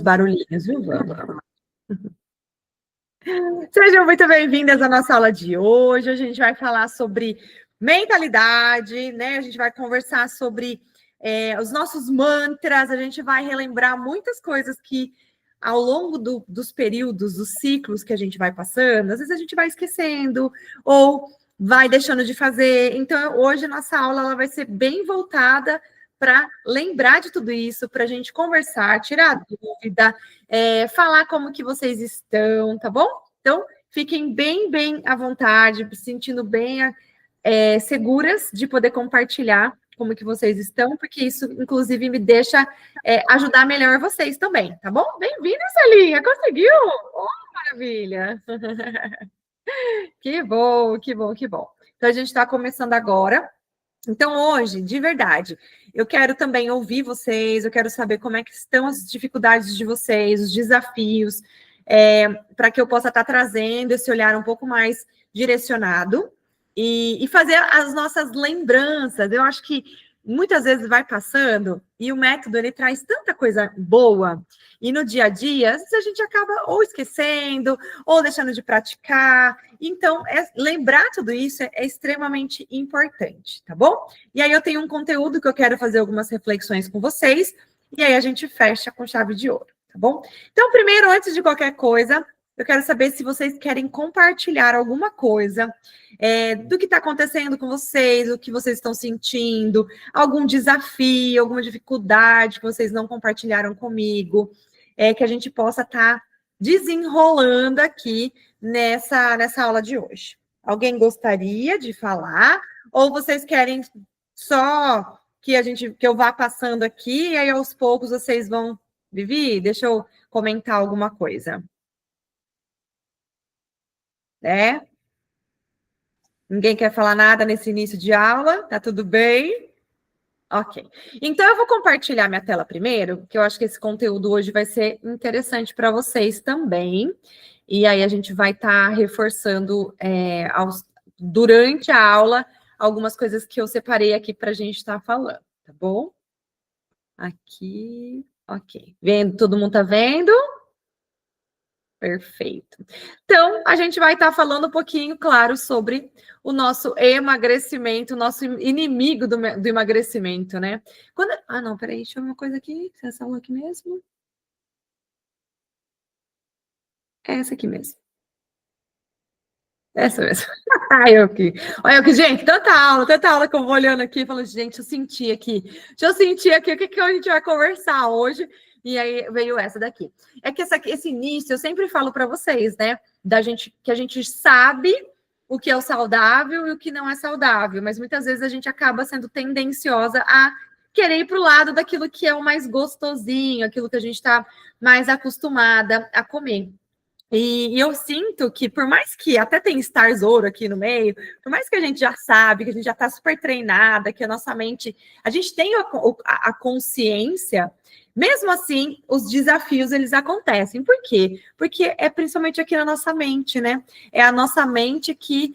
barulhinhos, viu? Vamos. Sejam muito bem-vindas à nossa aula de hoje. Hoje a gente vai falar sobre mentalidade, né? A gente vai conversar sobre os nossos mantras, a gente vai relembrar muitas coisas que ao longo dos períodos, dos ciclos que a gente vai passando, às vezes a gente vai esquecendo ou vai deixando de fazer. Então, hoje a nossa aula ela vai ser bem voltada para lembrar de tudo isso, para a gente conversar, tirar dúvida, falar como que vocês estão, tá bom? Então, fiquem bem à vontade, se sentindo bem seguras de poder compartilhar como que vocês estão, porque isso, inclusive, me deixa ajudar melhor vocês também, tá bom? Bem-vinda, Celinha! Conseguiu? Oh, maravilha! Que bom, que bom, que bom. Então, a gente está começando agora. Então, hoje, de verdade, eu quero também ouvir vocês, eu quero saber como é que estão as dificuldades de vocês, os desafios, para que eu possa estar trazendo esse olhar um pouco mais direcionado e fazer as nossas lembranças. Eu acho que muitas vezes vai passando e o método, ele traz tanta coisa boa e no dia a dia, às vezes a gente acaba ou esquecendo ou deixando de praticar. Então, lembrar tudo isso é extremamente importante, tá bom? E aí eu tenho um conteúdo que eu quero fazer algumas reflexões com vocês e aí a gente fecha com chave de ouro, tá bom? Então, primeiro, antes de qualquer coisa, eu quero saber se vocês querem compartilhar alguma coisa do que está acontecendo com vocês, o que vocês estão sentindo, algum desafio, alguma dificuldade que vocês não compartilharam comigo, que a gente possa estar desenrolando aqui nessa aula de hoje. Alguém gostaria de falar? Ou vocês querem só que eu vá passando aqui e aí aos poucos vocês vão... Vivi, deixa eu comentar alguma coisa. Ninguém quer falar nada nesse início de aula? Tá tudo bem? Ok. Então, eu vou compartilhar minha tela primeiro, que eu acho que esse conteúdo hoje vai ser interessante para vocês também. E aí, a gente vai estar reforçando durante a aula algumas coisas que eu separei aqui para a gente estar falando, tá bom? Aqui, ok. Vendo? Todo mundo tá vendo? Perfeito. Então, a gente vai estar falando um pouquinho, claro, sobre o nosso emagrecimento, o nosso inimigo do emagrecimento, né? Ah, não, peraí, deixa eu ver uma coisa aqui. Essa aula aqui mesmo? É essa aqui mesmo. Essa mesmo. Olha aqui, gente, tanta aula que eu vou olhando aqui, falando, gente, eu senti aqui, o que a gente vai conversar hoje? E aí veio essa daqui. É que esse início, eu sempre falo para vocês, né? Que a gente sabe o que é o saudável e o que não é saudável, mas muitas vezes a gente acaba sendo tendenciosa a querer ir para o lado daquilo que é o mais gostosinho, aquilo que a gente está mais acostumada a comer. E eu sinto que, por mais que até tem Stars Ouro aqui no meio, por mais que a gente já sabe, que a gente já está super treinada, que a nossa mente... A gente tem a consciência, mesmo assim, os desafios, eles acontecem. Por quê? Porque é principalmente aqui na nossa mente, né? É a nossa mente que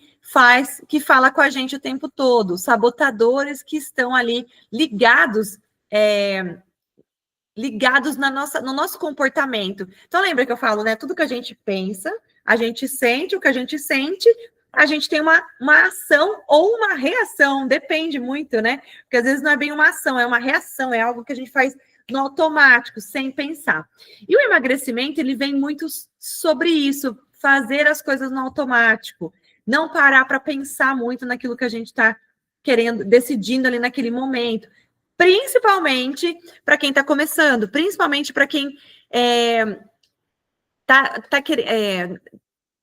fala com a gente o tempo todo. Sabotadores que estão ali ligados... ligados no nosso comportamento. Então, lembra que eu falo, né? Tudo que a gente pensa, a gente sente, o que a gente sente, a gente tem uma ação ou uma reação, depende muito, né? Porque às vezes não é bem uma ação, é uma reação, é algo que a gente faz no automático, sem pensar. E o emagrecimento, ele vem muito sobre isso, fazer as coisas no automático, não parar para pensar muito naquilo que a gente está querendo, decidindo ali naquele momento. Principalmente para quem está começando, principalmente para quem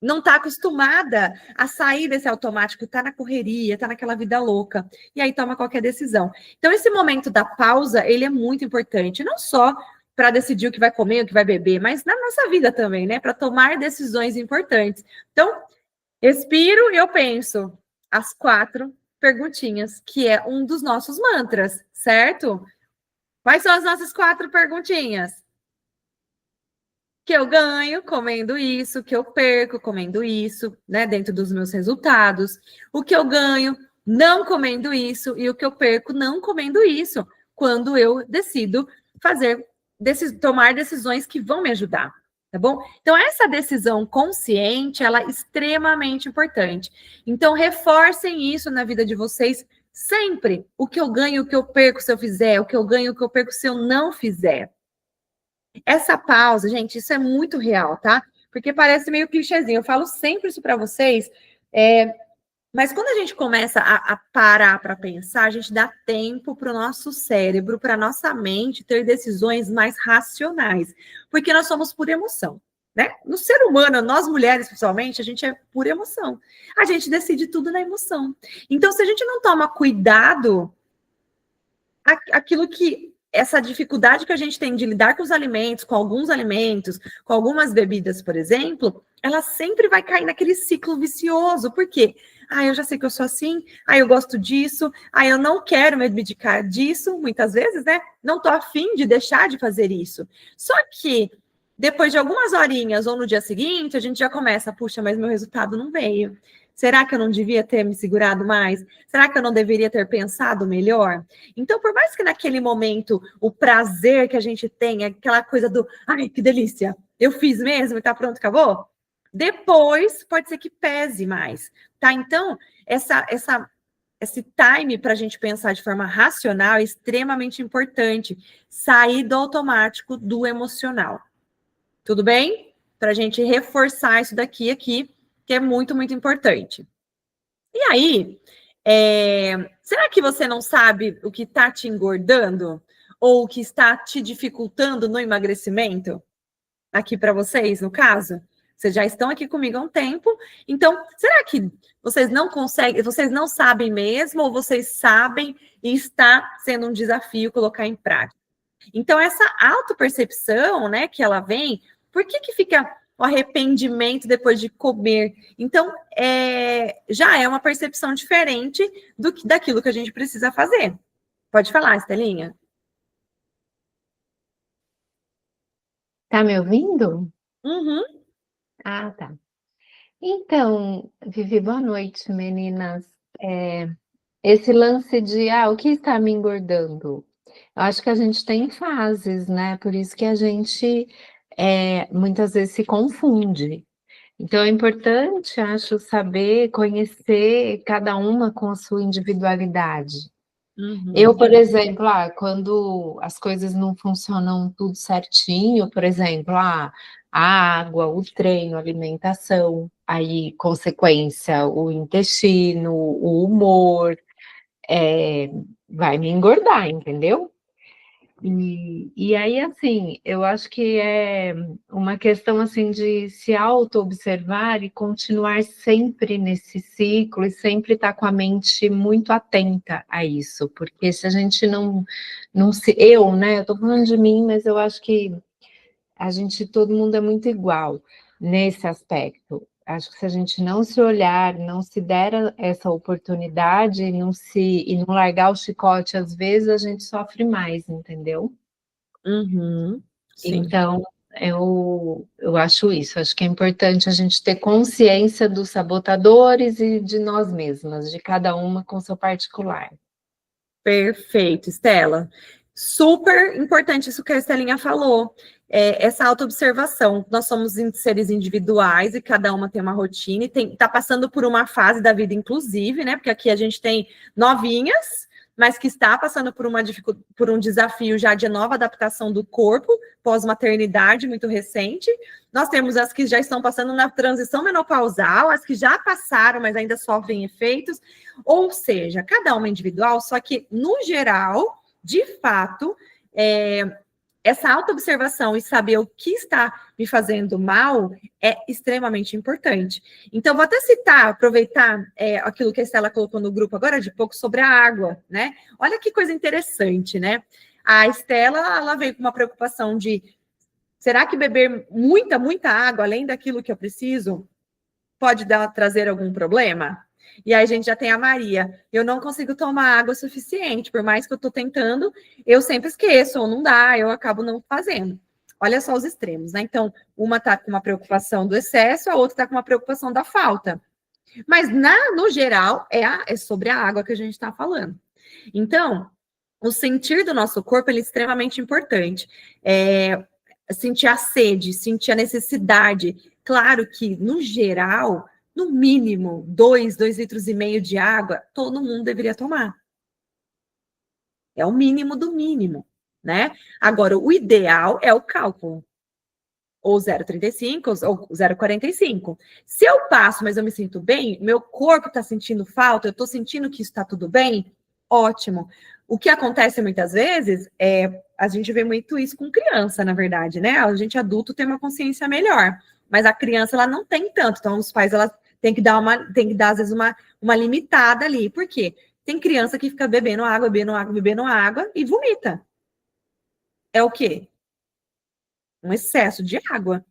não está acostumada a sair desse automático, está na correria, está naquela vida louca, e aí toma qualquer decisão. Então, esse momento da pausa, ele é muito importante, não só para decidir o que vai comer, o que vai beber, mas na nossa vida também, né? Para tomar decisões importantes. Então, respiro e eu penso as 4 perguntinhas, que é um dos nossos mantras, certo? Quais são as nossas 4 perguntinhas? Que eu ganho comendo isso, que eu perco comendo isso, né, dentro dos meus resultados. O que eu ganho não comendo isso e o que eu perco não comendo isso, quando eu decido fazer tomar decisões que vão me ajudar, tá bom? Então, essa decisão consciente, ela é extremamente importante. Então, reforcem isso na vida de vocês sempre. O que eu ganho, o que eu perco se eu fizer, o que eu ganho, o que eu perco se eu não fizer. Essa pausa, gente, isso é muito real, tá? Porque parece meio clichêzinho. Eu falo sempre isso para vocês, mas quando a gente começa a parar para pensar, a gente dá tempo para o nosso cérebro, para a nossa mente ter decisões mais racionais, porque nós somos por emoção, né? No ser humano, nós mulheres, principalmente, a gente é por emoção. A gente decide tudo na emoção. Então, se a gente não toma cuidado, aquilo que essa dificuldade que a gente tem de lidar com os alimentos, com alguns alimentos, com algumas bebidas, por exemplo, ela sempre vai cair naquele ciclo vicioso. Por quê? Eu já sei que eu sou assim, eu gosto disso, eu não quero me abdicar disso, muitas vezes, né? Não tô afim de deixar de fazer isso. Só que depois de algumas horinhas ou no dia seguinte, a gente já começa, puxa, mas meu resultado não veio. Será que eu não devia ter me segurado mais? Será que eu não deveria ter pensado melhor? Então, por mais que naquele momento o prazer que a gente tem, aquela coisa do, ai, que delícia, eu fiz mesmo e tá pronto, acabou? Depois pode ser que pese mais, tá? Então, esse time para a gente pensar de forma racional é extremamente importante. Sair do automático, do emocional. Tudo bem? Para a gente reforçar isso aqui, que é muito, muito importante. E aí, será que você não sabe o que está te engordando? Ou o que está te dificultando no emagrecimento? Aqui para vocês, no caso? Vocês já estão aqui comigo há um tempo. Então, será que vocês não conseguem, vocês não sabem mesmo, ou vocês sabem e está sendo um desafio colocar em prática? Então, essa autopercepção, né, que ela vem, por que fica o arrependimento depois de comer? Então, já é uma percepção diferente daquilo que a gente precisa fazer. Pode falar, Estelinha. Tá me ouvindo? Uhum. Ah, tá. Então, Vivi, boa noite, meninas. Esse lance de, o que está me engordando? Eu acho que a gente tem fases, né? Por isso que a gente muitas vezes se confunde. Então, é importante, acho, saber conhecer cada uma com a sua individualidade. Eu, por exemplo, quando as coisas não funcionam tudo certinho, por exemplo, a água, o treino, a alimentação, aí, consequência, o intestino, o humor, vai me engordar, entendeu? E aí, assim, eu acho que é uma questão, assim, de se auto-observar e continuar sempre nesse ciclo e sempre estar com a mente muito atenta a isso, porque se a gente não se... Eu, né, eu tô falando de mim, mas eu acho que todo mundo é muito igual nesse aspecto. Acho que se a gente não se olhar, não se der essa oportunidade e não largar o chicote, às vezes a gente sofre mais, entendeu? Sim. Então, eu acho isso. Acho que é importante a gente ter consciência dos sabotadores e de nós mesmas, de cada uma com seu particular. Perfeito, Estela. Super importante isso que a Estelinha falou. Essa autoobservação. Nós somos seres individuais e cada uma tem uma rotina e está passando por uma fase da vida, inclusive, né? Porque aqui a gente tem novinhas, mas que está passando por um desafio já de nova adaptação do corpo, pós-maternidade, muito recente. Nós temos as que já estão passando na transição menopausal, as que já passaram, mas ainda sofrem efeitos. Ou seja, cada uma individual, só que, no geral, de fato, essa autoobservação e saber o que está me fazendo mal é extremamente importante. Então, vou até citar, aproveitar aquilo que a Estela colocou no grupo agora de pouco sobre a água, né? Olha que coisa interessante, né? A Estela, ela veio com uma preocupação de, será que beber muita, muita água, além daquilo que eu preciso, pode trazer algum problema? E aí a gente já tem a Maria. Eu não consigo tomar água suficiente, por mais que eu estou tentando, eu sempre esqueço, ou não dá, eu acabo não fazendo. Olha só os extremos, né? Então, uma está com uma preocupação do excesso, a outra está com uma preocupação da falta. Mas, no geral, é sobre a água que a gente está falando. Então, o sentir do nosso corpo ele é extremamente importante. Sentir a sede, sentir a necessidade. Claro que, no geral, no mínimo, 2,5 litros de água, todo mundo deveria tomar. É o mínimo do mínimo, né? Agora, o ideal é o cálculo. Ou 0,35 ou 0,45. Se eu passo, mas eu me sinto bem, meu corpo está sentindo falta, eu estou sentindo que está tudo bem, ótimo. O que acontece muitas vezes a gente vê muito isso com criança, na verdade, né? A gente adulto tem uma consciência melhor, mas a criança ela não tem tanto. Então, os pais elas têm que dar às vezes uma limitada ali. Por quê? Tem criança que fica bebendo água e vomita. É o quê? Um excesso de água.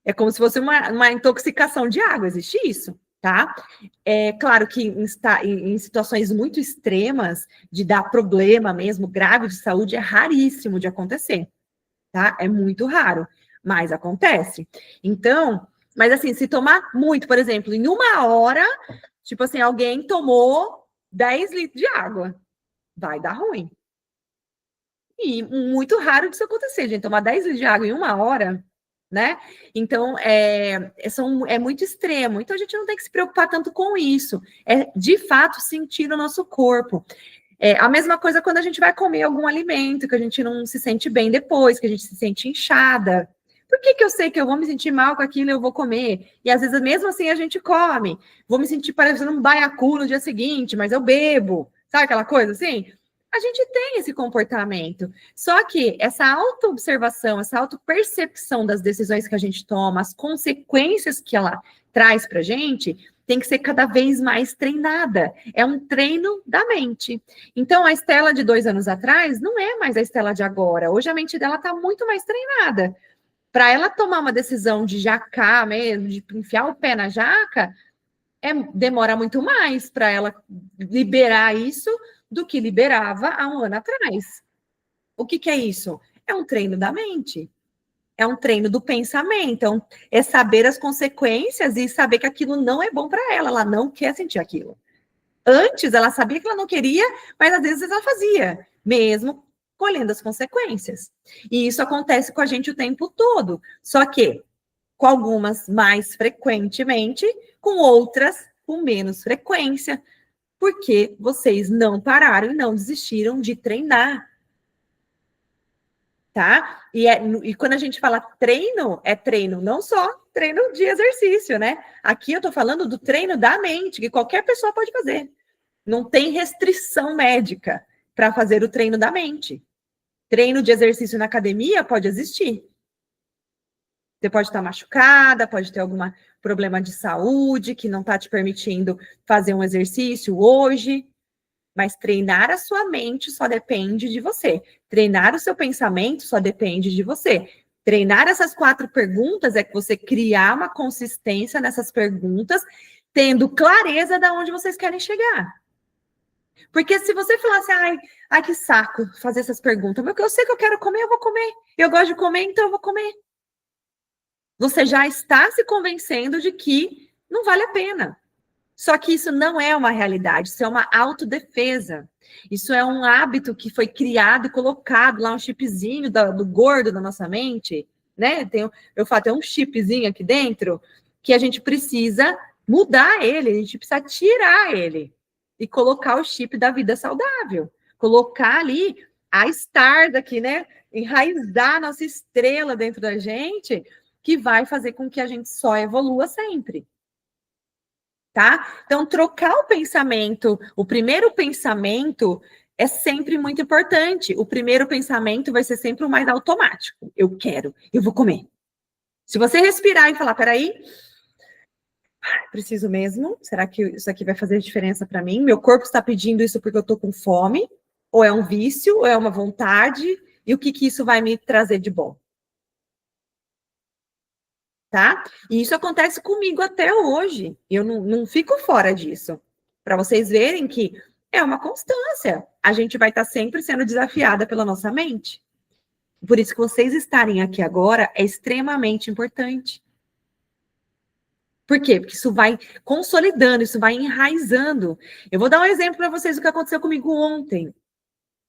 É como se fosse uma intoxicação de água, existe isso, tá? É claro que em situações muito extremas, de dar problema mesmo, grave de saúde, é raríssimo de acontecer, tá? É muito raro, mas acontece. Então, mas assim, se tomar muito, por exemplo, em 1 hora, tipo assim, alguém tomou 10 litros de água, vai dar ruim. E muito raro disso acontecer, gente, tomar 10 litros de água em 1 hora, né? Então, é muito extremo. Então, a gente não tem que se preocupar tanto com isso. É, de fato, sentir o nosso corpo. A mesma coisa quando a gente vai comer algum alimento, que a gente não se sente bem depois, que a gente se sente inchada. Por que eu sei que eu vou me sentir mal com aquilo e eu vou comer? E, às vezes, mesmo assim, a gente come. Vou me sentir parecendo um baiacu no dia seguinte, mas eu bebo. Sabe aquela coisa assim? A gente tem esse comportamento. Só que essa auto-observação, essa auto-percepção das decisões que a gente toma, as consequências que ela traz para a gente, tem que ser cada vez mais treinada. É um treino da mente. Então, a Estela de 2 anos atrás não é mais a Estela de agora. Hoje a mente dela está muito mais treinada. Para ela tomar uma decisão de jacar mesmo, de enfiar o pé na jaca, demora muito mais para ela liberar isso do que liberava há 1 ano atrás. O que é isso? É um treino da mente. É um treino do pensamento. Então, é saber as consequências e saber que aquilo não é bom para ela. Ela não quer sentir aquilo. Antes, ela sabia que ela não queria, mas às vezes ela fazia, mesmo colhendo as consequências. E isso acontece com a gente o tempo todo. Só que com algumas mais frequentemente, com outras com menos frequência, porque vocês não pararam e não desistiram de treinar. Tá? E quando a gente fala treino, é treino não só treino de exercício, né? Aqui eu tô falando do treino da mente, que qualquer pessoa pode fazer. Não tem restrição médica para fazer o treino da mente. Treino de exercício na academia pode existir. Você pode estar machucada, pode ter algum problema de saúde que não está te permitindo fazer um exercício hoje. Mas treinar a sua mente só depende de você. Treinar o seu pensamento só depende de você. Treinar essas 4 perguntas é que você criar uma consistência nessas perguntas, tendo clareza de onde vocês querem chegar. Porque se você falar assim, ai, que saco fazer essas perguntas, mas eu sei que eu quero comer, eu vou comer. Eu gosto de comer, então eu vou comer. Você já está se convencendo de que não vale a pena. Só que isso não é uma realidade, isso é uma autodefesa. Isso é um hábito que foi criado e colocado lá, um chipzinho do gordo da nossa mente, né? Eu falo, tem um chipzinho aqui dentro que a gente precisa mudar ele, a gente precisa tirar ele e colocar o chip da vida saudável. Colocar ali a star daqui, né? Enraizar a nossa estrela dentro da gente, que vai fazer com que a gente só evolua sempre. Tá? Então, trocar o pensamento, o primeiro pensamento é sempre muito importante. O primeiro pensamento vai ser sempre o mais automático. Eu quero, eu vou comer. Se você respirar e falar, peraí, preciso mesmo? Será que isso aqui vai fazer diferença para mim? Meu corpo está pedindo isso porque eu estou com fome? Ou é um vício? Ou é uma vontade? E o que isso vai me trazer de bom? Tá? E isso acontece comigo até hoje. Eu não fico fora disso. Para vocês verem que é uma constância. A gente vai estar sempre sendo desafiada pela nossa mente. Por isso que vocês estarem aqui agora é extremamente importante. Por quê? Porque isso vai consolidando, isso vai enraizando. Eu vou dar um exemplo para vocês do que aconteceu comigo ontem.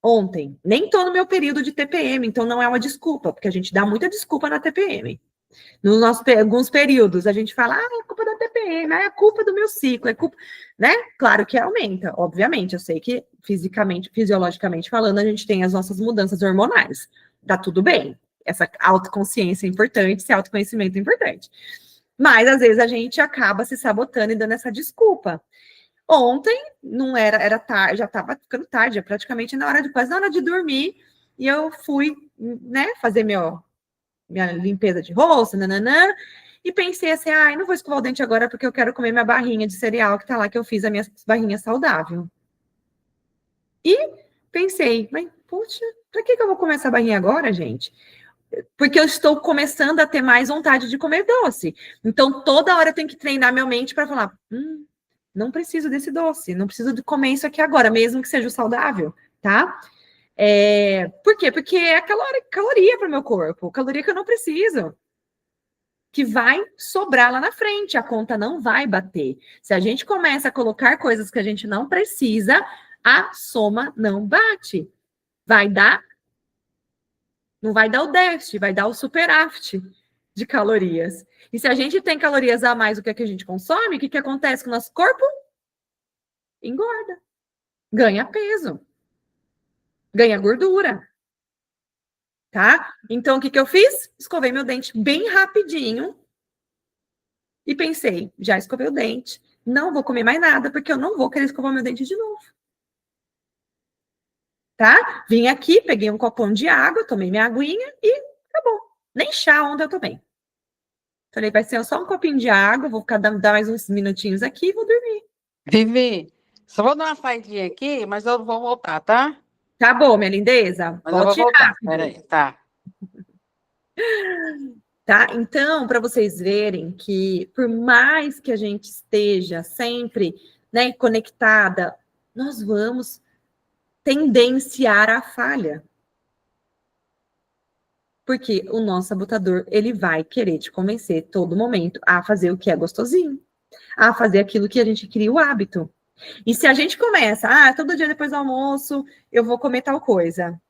Ontem. Nem estou no meu período de TPM, então não é uma desculpa, porque a gente dá muita desculpa na TPM. Nos nossos alguns períodos, a gente fala, é culpa da TPM, é culpa do meu ciclo, é culpa, né? Claro que aumenta, obviamente. Eu sei que fisicamente, fisiologicamente falando, a gente tem as nossas mudanças hormonais. Tá tudo bem. Essa autoconsciência é importante, esse autoconhecimento é importante. Mas, às vezes, a gente acaba se sabotando e dando essa desculpa. Ontem, não era tarde, já estava ficando tarde, praticamente quase na hora de dormir, e eu fui, né, fazer minha limpeza de rosto, nananã, e pensei assim, não vou escovar o dente agora porque eu quero comer minha barrinha de cereal que tá lá, que eu fiz a minha barrinha saudável. E pensei, mas, puxa, pra que eu vou comer essa barrinha agora, gente? Porque eu estou começando a ter mais vontade de comer doce. Então, toda hora eu tenho que treinar minha mente para falar, não preciso desse doce, não preciso de comer isso aqui agora, mesmo que seja saudável, tá? Por quê? Porque é caloria para o meu corpo, caloria que eu não preciso, que vai sobrar lá na frente, a conta não vai bater. Se a gente começa a colocar coisas que a gente não precisa, a soma não bate. Não vai dar o déficit, vai dar o superávit de calorias. E se a gente tem calorias a mais do que a gente consome, o que acontece com o nosso corpo? Engorda, ganha peso, ganha gordura, tá? Então, o que eu fiz? Escovei meu dente bem rapidinho e pensei, já escovei o dente, não vou comer mais nada, porque eu não vou querer escovar meu dente de novo. Tá? Vim aqui, peguei um copão de água, tomei minha aguinha e acabou. Nem chá onde eu tomei. Falei, vai ser só um copinho de água, vou ficar dar mais uns minutinhos aqui e vou dormir. Vivi, só vou dar uma saidinha aqui, mas eu vou voltar, tá? Tá bom, minha lindeza? Mas eu vou voltar, rápido. peraí, tá. Tá? Então, para vocês verem que, por mais que a gente esteja sempre, né, conectada, nós vamos tendenciar a falha. Porque o nosso sabotador, ele vai querer te convencer todo momento a fazer o que é gostosinho, a fazer aquilo que a gente cria o hábito. E se a gente começa, todo dia depois do almoço eu vou comer tal coisa,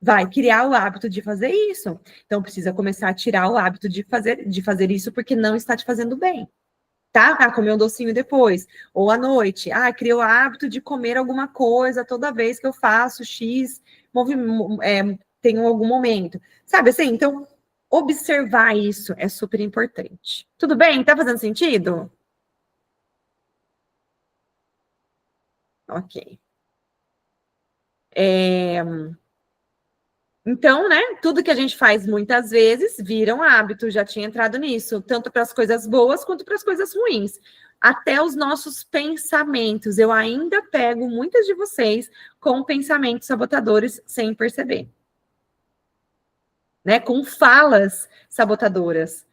vai criar o hábito de fazer isso. Então precisa começar a tirar o hábito de fazer isso porque não está te fazendo bem. Tá? Comer um docinho depois, ou à noite. Criou o hábito de comer alguma coisa toda vez que eu faço X tenho algum momento. Sabe assim? Então, observar isso é super importante. Tudo bem? Tá fazendo sentido? Ok. Então, né, tudo que a gente faz muitas vezes vira um hábito, já tinha entrado nisso, tanto para as coisas boas quanto para as coisas ruins. Até os nossos pensamentos, eu ainda pego muitas de vocês com pensamentos sabotadores sem perceber. Né, com falas sabotadoras.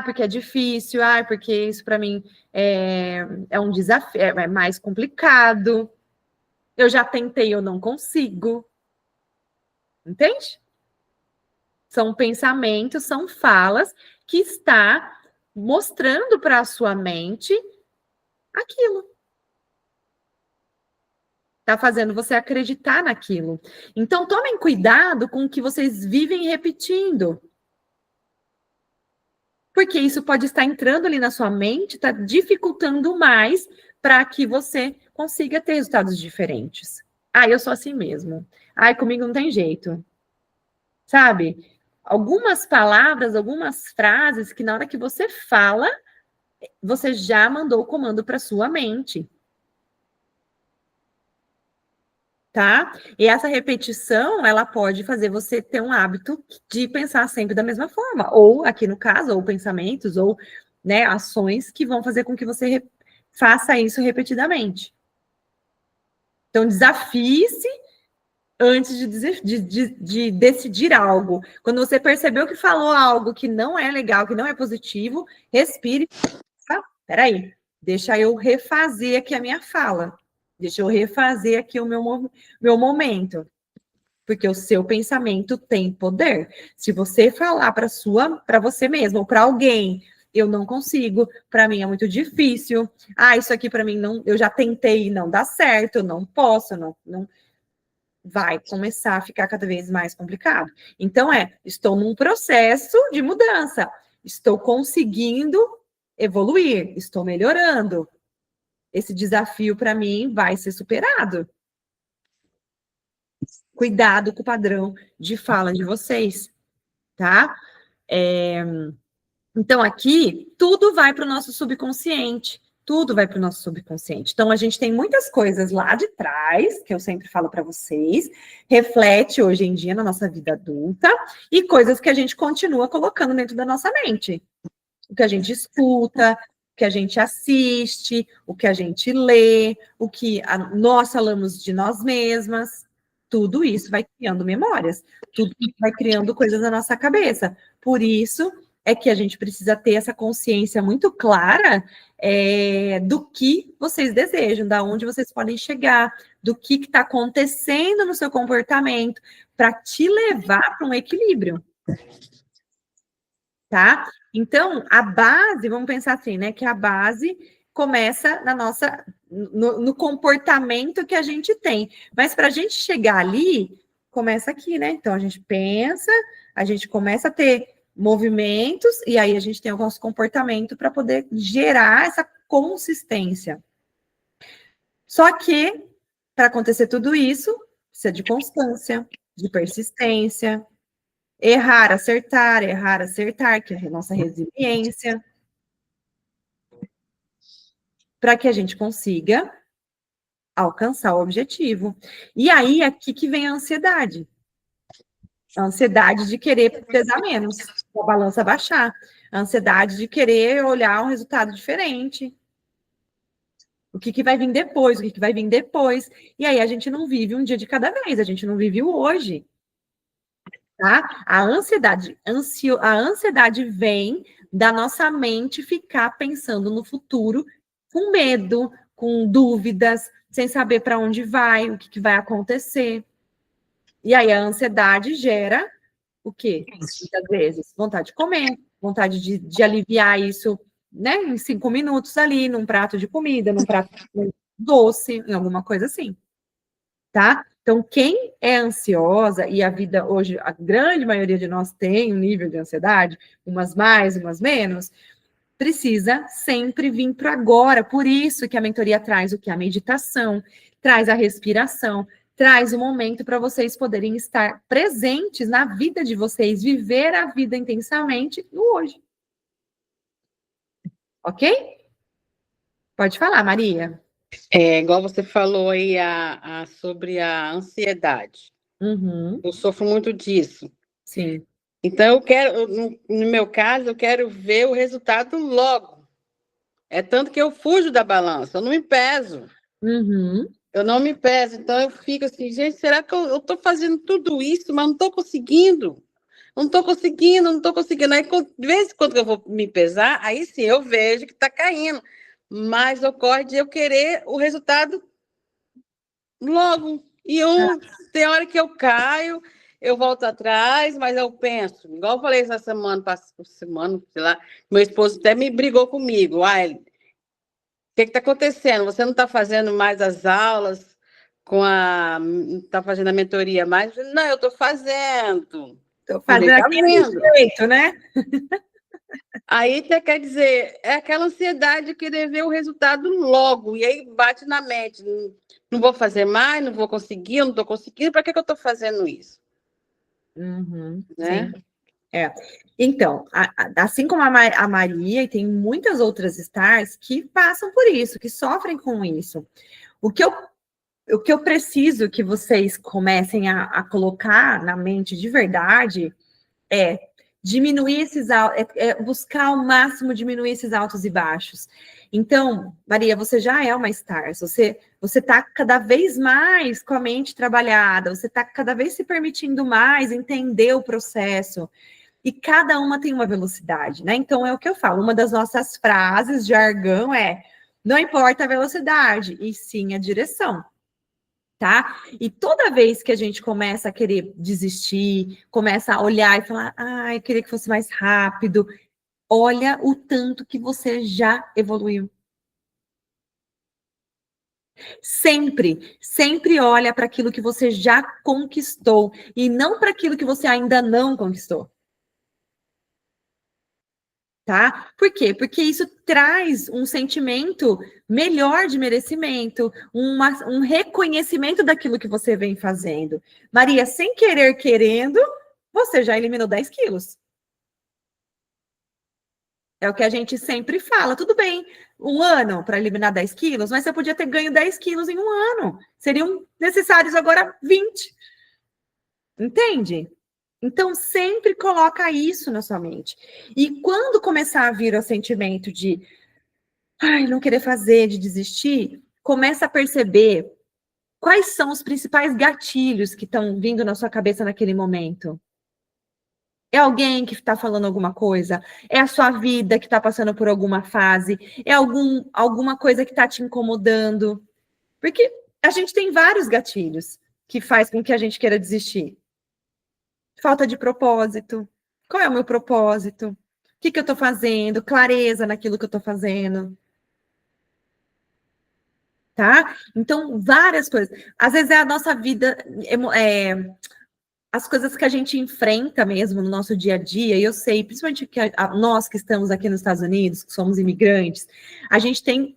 Porque é difícil, porque isso para mim é um desafio, é mais complicado. Eu já tentei, eu não consigo. Entende? São pensamentos, são falas que está mostrando para a sua mente aquilo. Está fazendo você acreditar naquilo. Então, tomem cuidado com o que vocês vivem repetindo. Porque isso pode estar entrando ali na sua mente, está dificultando mais para que você consiga ter resultados diferentes. Eu sou assim mesmo. Comigo não tem jeito. Sabe? Algumas palavras, algumas frases que na hora que você fala, você já mandou o comando para sua mente. Tá? E essa repetição, ela pode fazer você ter um hábito de pensar sempre da mesma forma, ou aqui no caso, ou pensamentos, ou, né, ações que vão fazer com que você faça isso repetidamente. Então, desafie-se antes de decidir algo. Quando você percebeu que falou algo que não é legal, que não é positivo, respire. Peraí, deixa eu refazer aqui a minha fala. Deixa eu refazer aqui o meu momento. Porque o seu pensamento tem poder. Se você falar para você mesmo, ou para alguém, eu não consigo, para mim é muito difícil. Isso aqui para mim não, eu já tentei e não dá certo, eu não posso, não vai começar a ficar cada vez mais complicado. Então, estou num processo de mudança, estou conseguindo evoluir, estou melhorando. Esse desafio, para mim, vai ser superado. Cuidado com o padrão de fala de vocês, tá? Então, aqui, tudo vai para o nosso subconsciente. Tudo vai para o nosso subconsciente. Então, a gente tem muitas coisas lá de trás, que eu sempre falo para vocês, reflete hoje em dia na nossa vida adulta, e coisas que a gente continua colocando dentro da nossa mente. O que a gente escuta, o que a gente assiste, o que a gente lê, o que nós falamos de nós mesmas. Tudo isso vai criando memórias, tudo isso vai criando coisas na nossa cabeça. Por isso é que a gente precisa ter essa consciência muito clara do que vocês desejam, da onde vocês podem chegar, do que está acontecendo no seu comportamento, para te levar para um equilíbrio. Tá? Então, a base, vamos pensar assim, né? Que a base começa no comportamento que a gente tem. Mas para a gente chegar ali, começa aqui, né? Então, a gente pensa, a gente começa a ter movimentos, e aí a gente tem o nosso comportamento para poder gerar essa consistência. Só que, para acontecer tudo isso, precisa de constância, de persistência, errar, acertar, que é a nossa resiliência, para que a gente consiga alcançar o objetivo. E aí, aqui que vem a ansiedade. A ansiedade de querer pesar menos, a balança baixar. A ansiedade de querer olhar um resultado diferente. O que vai vir depois, o que vai vir depois. E aí, a gente não vive um dia de cada vez, a gente não vive o hoje. Tá? A ansiedade vem da nossa mente ficar pensando no futuro com medo, com dúvidas, sem saber para onde vai, o que vai acontecer. E aí a ansiedade gera o quê? Muitas vezes, vontade de comer, vontade de aliviar isso, né, em 5 minutos ali, num prato de comida, num prato doce, em alguma coisa assim. Tá? Então, quem é ansiosa, e a vida hoje, a grande maioria de nós tem um nível de ansiedade, umas mais, umas menos, precisa sempre vir para agora. Por isso que a mentoria traz o que? A meditação, traz a respiração, traz o momento para vocês poderem estar presentes na vida de vocês, viver a vida intensamente no hoje. Ok? Pode falar, Maria. Igual você falou aí sobre a ansiedade. Uhum. Eu sofro muito disso. Sim. Então, no meu caso, eu quero ver o resultado logo. É tanto que eu fujo da balança, eu não me peso. Uhum. Eu não me peso, então eu fico assim, gente, será que eu estou fazendo tudo isso, mas não estou conseguindo? Não estou conseguindo. Aí, de vez em quando eu vou me pesar, aí sim eu vejo que está caindo. Mas ocorre de eu querer o resultado logo. E tem hora que eu caio, eu volto atrás, mas eu penso, igual eu falei essa semana, sei lá, meu esposo até me brigou comigo. O que está acontecendo? Você não está fazendo mais as aulas não está fazendo a mentoria mais? Não, eu estou fazendo. Estou fazendo aquele jeito, né? Aí quer dizer, é aquela ansiedade de querer ver o resultado logo, e aí bate na mente, não vou fazer mais, não vou conseguir, eu não estou conseguindo, para que eu estou fazendo isso? Uhum, Né? sim. Então, assim como a Maria, e tem muitas outras stars que passam por isso, que sofrem com isso. O que eu preciso que vocês comecem a colocar na mente de verdade é diminuir buscar ao máximo diminuir esses altos e baixos. Então, Maria, você já é uma star, você está cada vez mais com a mente trabalhada, você está cada vez se permitindo mais entender o processo, e cada uma tem uma velocidade, né? Então, é o que eu falo, uma das nossas frases de jargão não importa a velocidade, e sim a direção. Tá? E toda vez que a gente começa a querer desistir, começa a olhar e falar, eu queria que fosse mais rápido, olha o tanto que você já evoluiu. Sempre olha para aquilo que você já conquistou e não para aquilo que você ainda não conquistou. Tá? Por quê? Porque isso traz um sentimento melhor de merecimento, um reconhecimento daquilo que você vem fazendo. Maria, sem querer, querendo, você já eliminou 10 quilos. É o que a gente sempre fala. Tudo bem, um ano para eliminar 10 quilos, mas você podia ter ganho 10 quilos em um ano. Seriam necessários agora 20. Entende? Então, sempre coloca isso na sua mente. E quando começar a vir o sentimento de não querer fazer, de desistir, começa a perceber quais são os principais gatilhos que estão vindo na sua cabeça naquele momento. É alguém que está falando alguma coisa? É a sua vida que está passando por alguma fase? É alguma coisa que está te incomodando? Porque a gente tem vários gatilhos que faz com que a gente queira desistir. Falta de propósito. Qual é o meu propósito? O que eu estou fazendo? Clareza naquilo que eu estou fazendo. Tá? Então, várias coisas. Às vezes é a nossa vida, as coisas que a gente enfrenta mesmo no nosso dia a dia, e eu sei, principalmente que nós que estamos aqui nos Estados Unidos, que somos imigrantes, a gente tem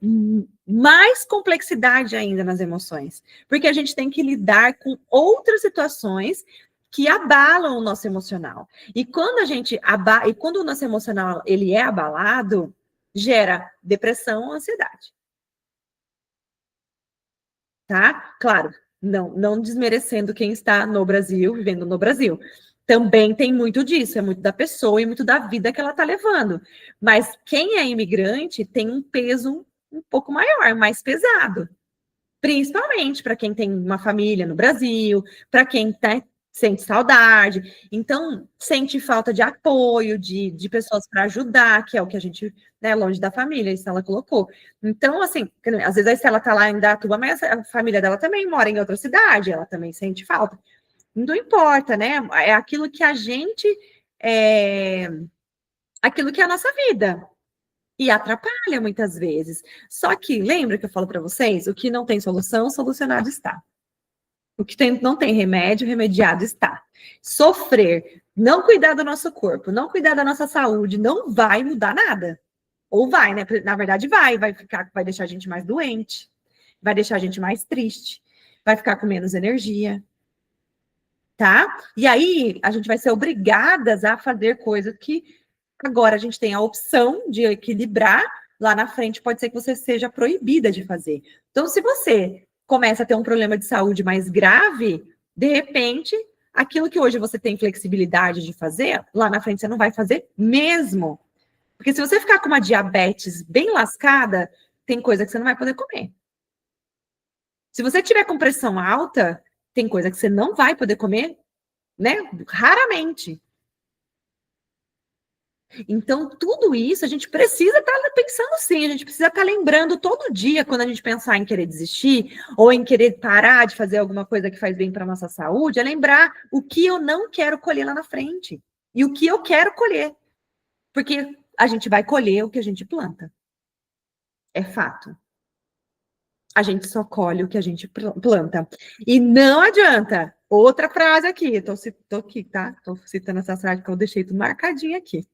mais complexidade ainda nas emoções, porque a gente tem que lidar com outras situações que abalam o nosso emocional. E quando quando o nosso emocional ele é abalado, gera depressão, ansiedade. Tá? Claro, não desmerecendo quem está no Brasil, vivendo no Brasil. Também tem muito disso, é muito da pessoa e muito da vida que ela está levando. Mas quem é imigrante tem um peso um pouco maior, mais pesado. Principalmente para quem tem uma família no Brasil, para quem sente saudade, então sente falta de apoio, de pessoas para ajudar, que é o que a gente, né, longe da família, isso ela colocou. Então, assim, às vezes a Estela está lá em Datuba, mas a família dela também mora em outra cidade, ela também sente falta. Não importa, né? É aquilo que a gente aquilo que é a nossa vida. E atrapalha muitas vezes. Só que, lembra que eu falo para vocês? O que não tem solução, solucionado está. O que não tem remédio, remediado está. Sofrer, não cuidar do nosso corpo, não cuidar da nossa saúde, não vai mudar nada. Ou vai, né? Na verdade, vai deixar a gente mais doente, vai deixar a gente mais triste, vai ficar com menos energia. Tá? E aí, a gente vai ser obrigadas a fazer coisas que agora a gente tem a opção de equilibrar, lá na frente pode ser que você seja proibida de fazer. Então, se você começa a ter um problema de saúde mais grave, de repente, aquilo que hoje você tem flexibilidade de fazer, lá na frente você não vai fazer mesmo. Porque se você ficar com uma diabetes bem lascada, tem coisa que você não vai poder comer. Se você tiver com pressão alta, tem coisa que você não vai poder comer, né? Raramente. Então, tudo isso a gente precisa estar pensando sim, a gente precisa estar lembrando todo dia, quando a gente pensar em querer desistir, ou em querer parar de fazer alguma coisa que faz bem para a nossa saúde, é lembrar o que eu não quero colher lá na frente, e o que eu quero colher. Porque a gente vai colher o que a gente planta. É fato. A gente só colhe o que a gente planta. E não adianta. Outra frase aqui, tô aqui, tá? Tô citando essa frase que eu deixei tudo marcadinho aqui.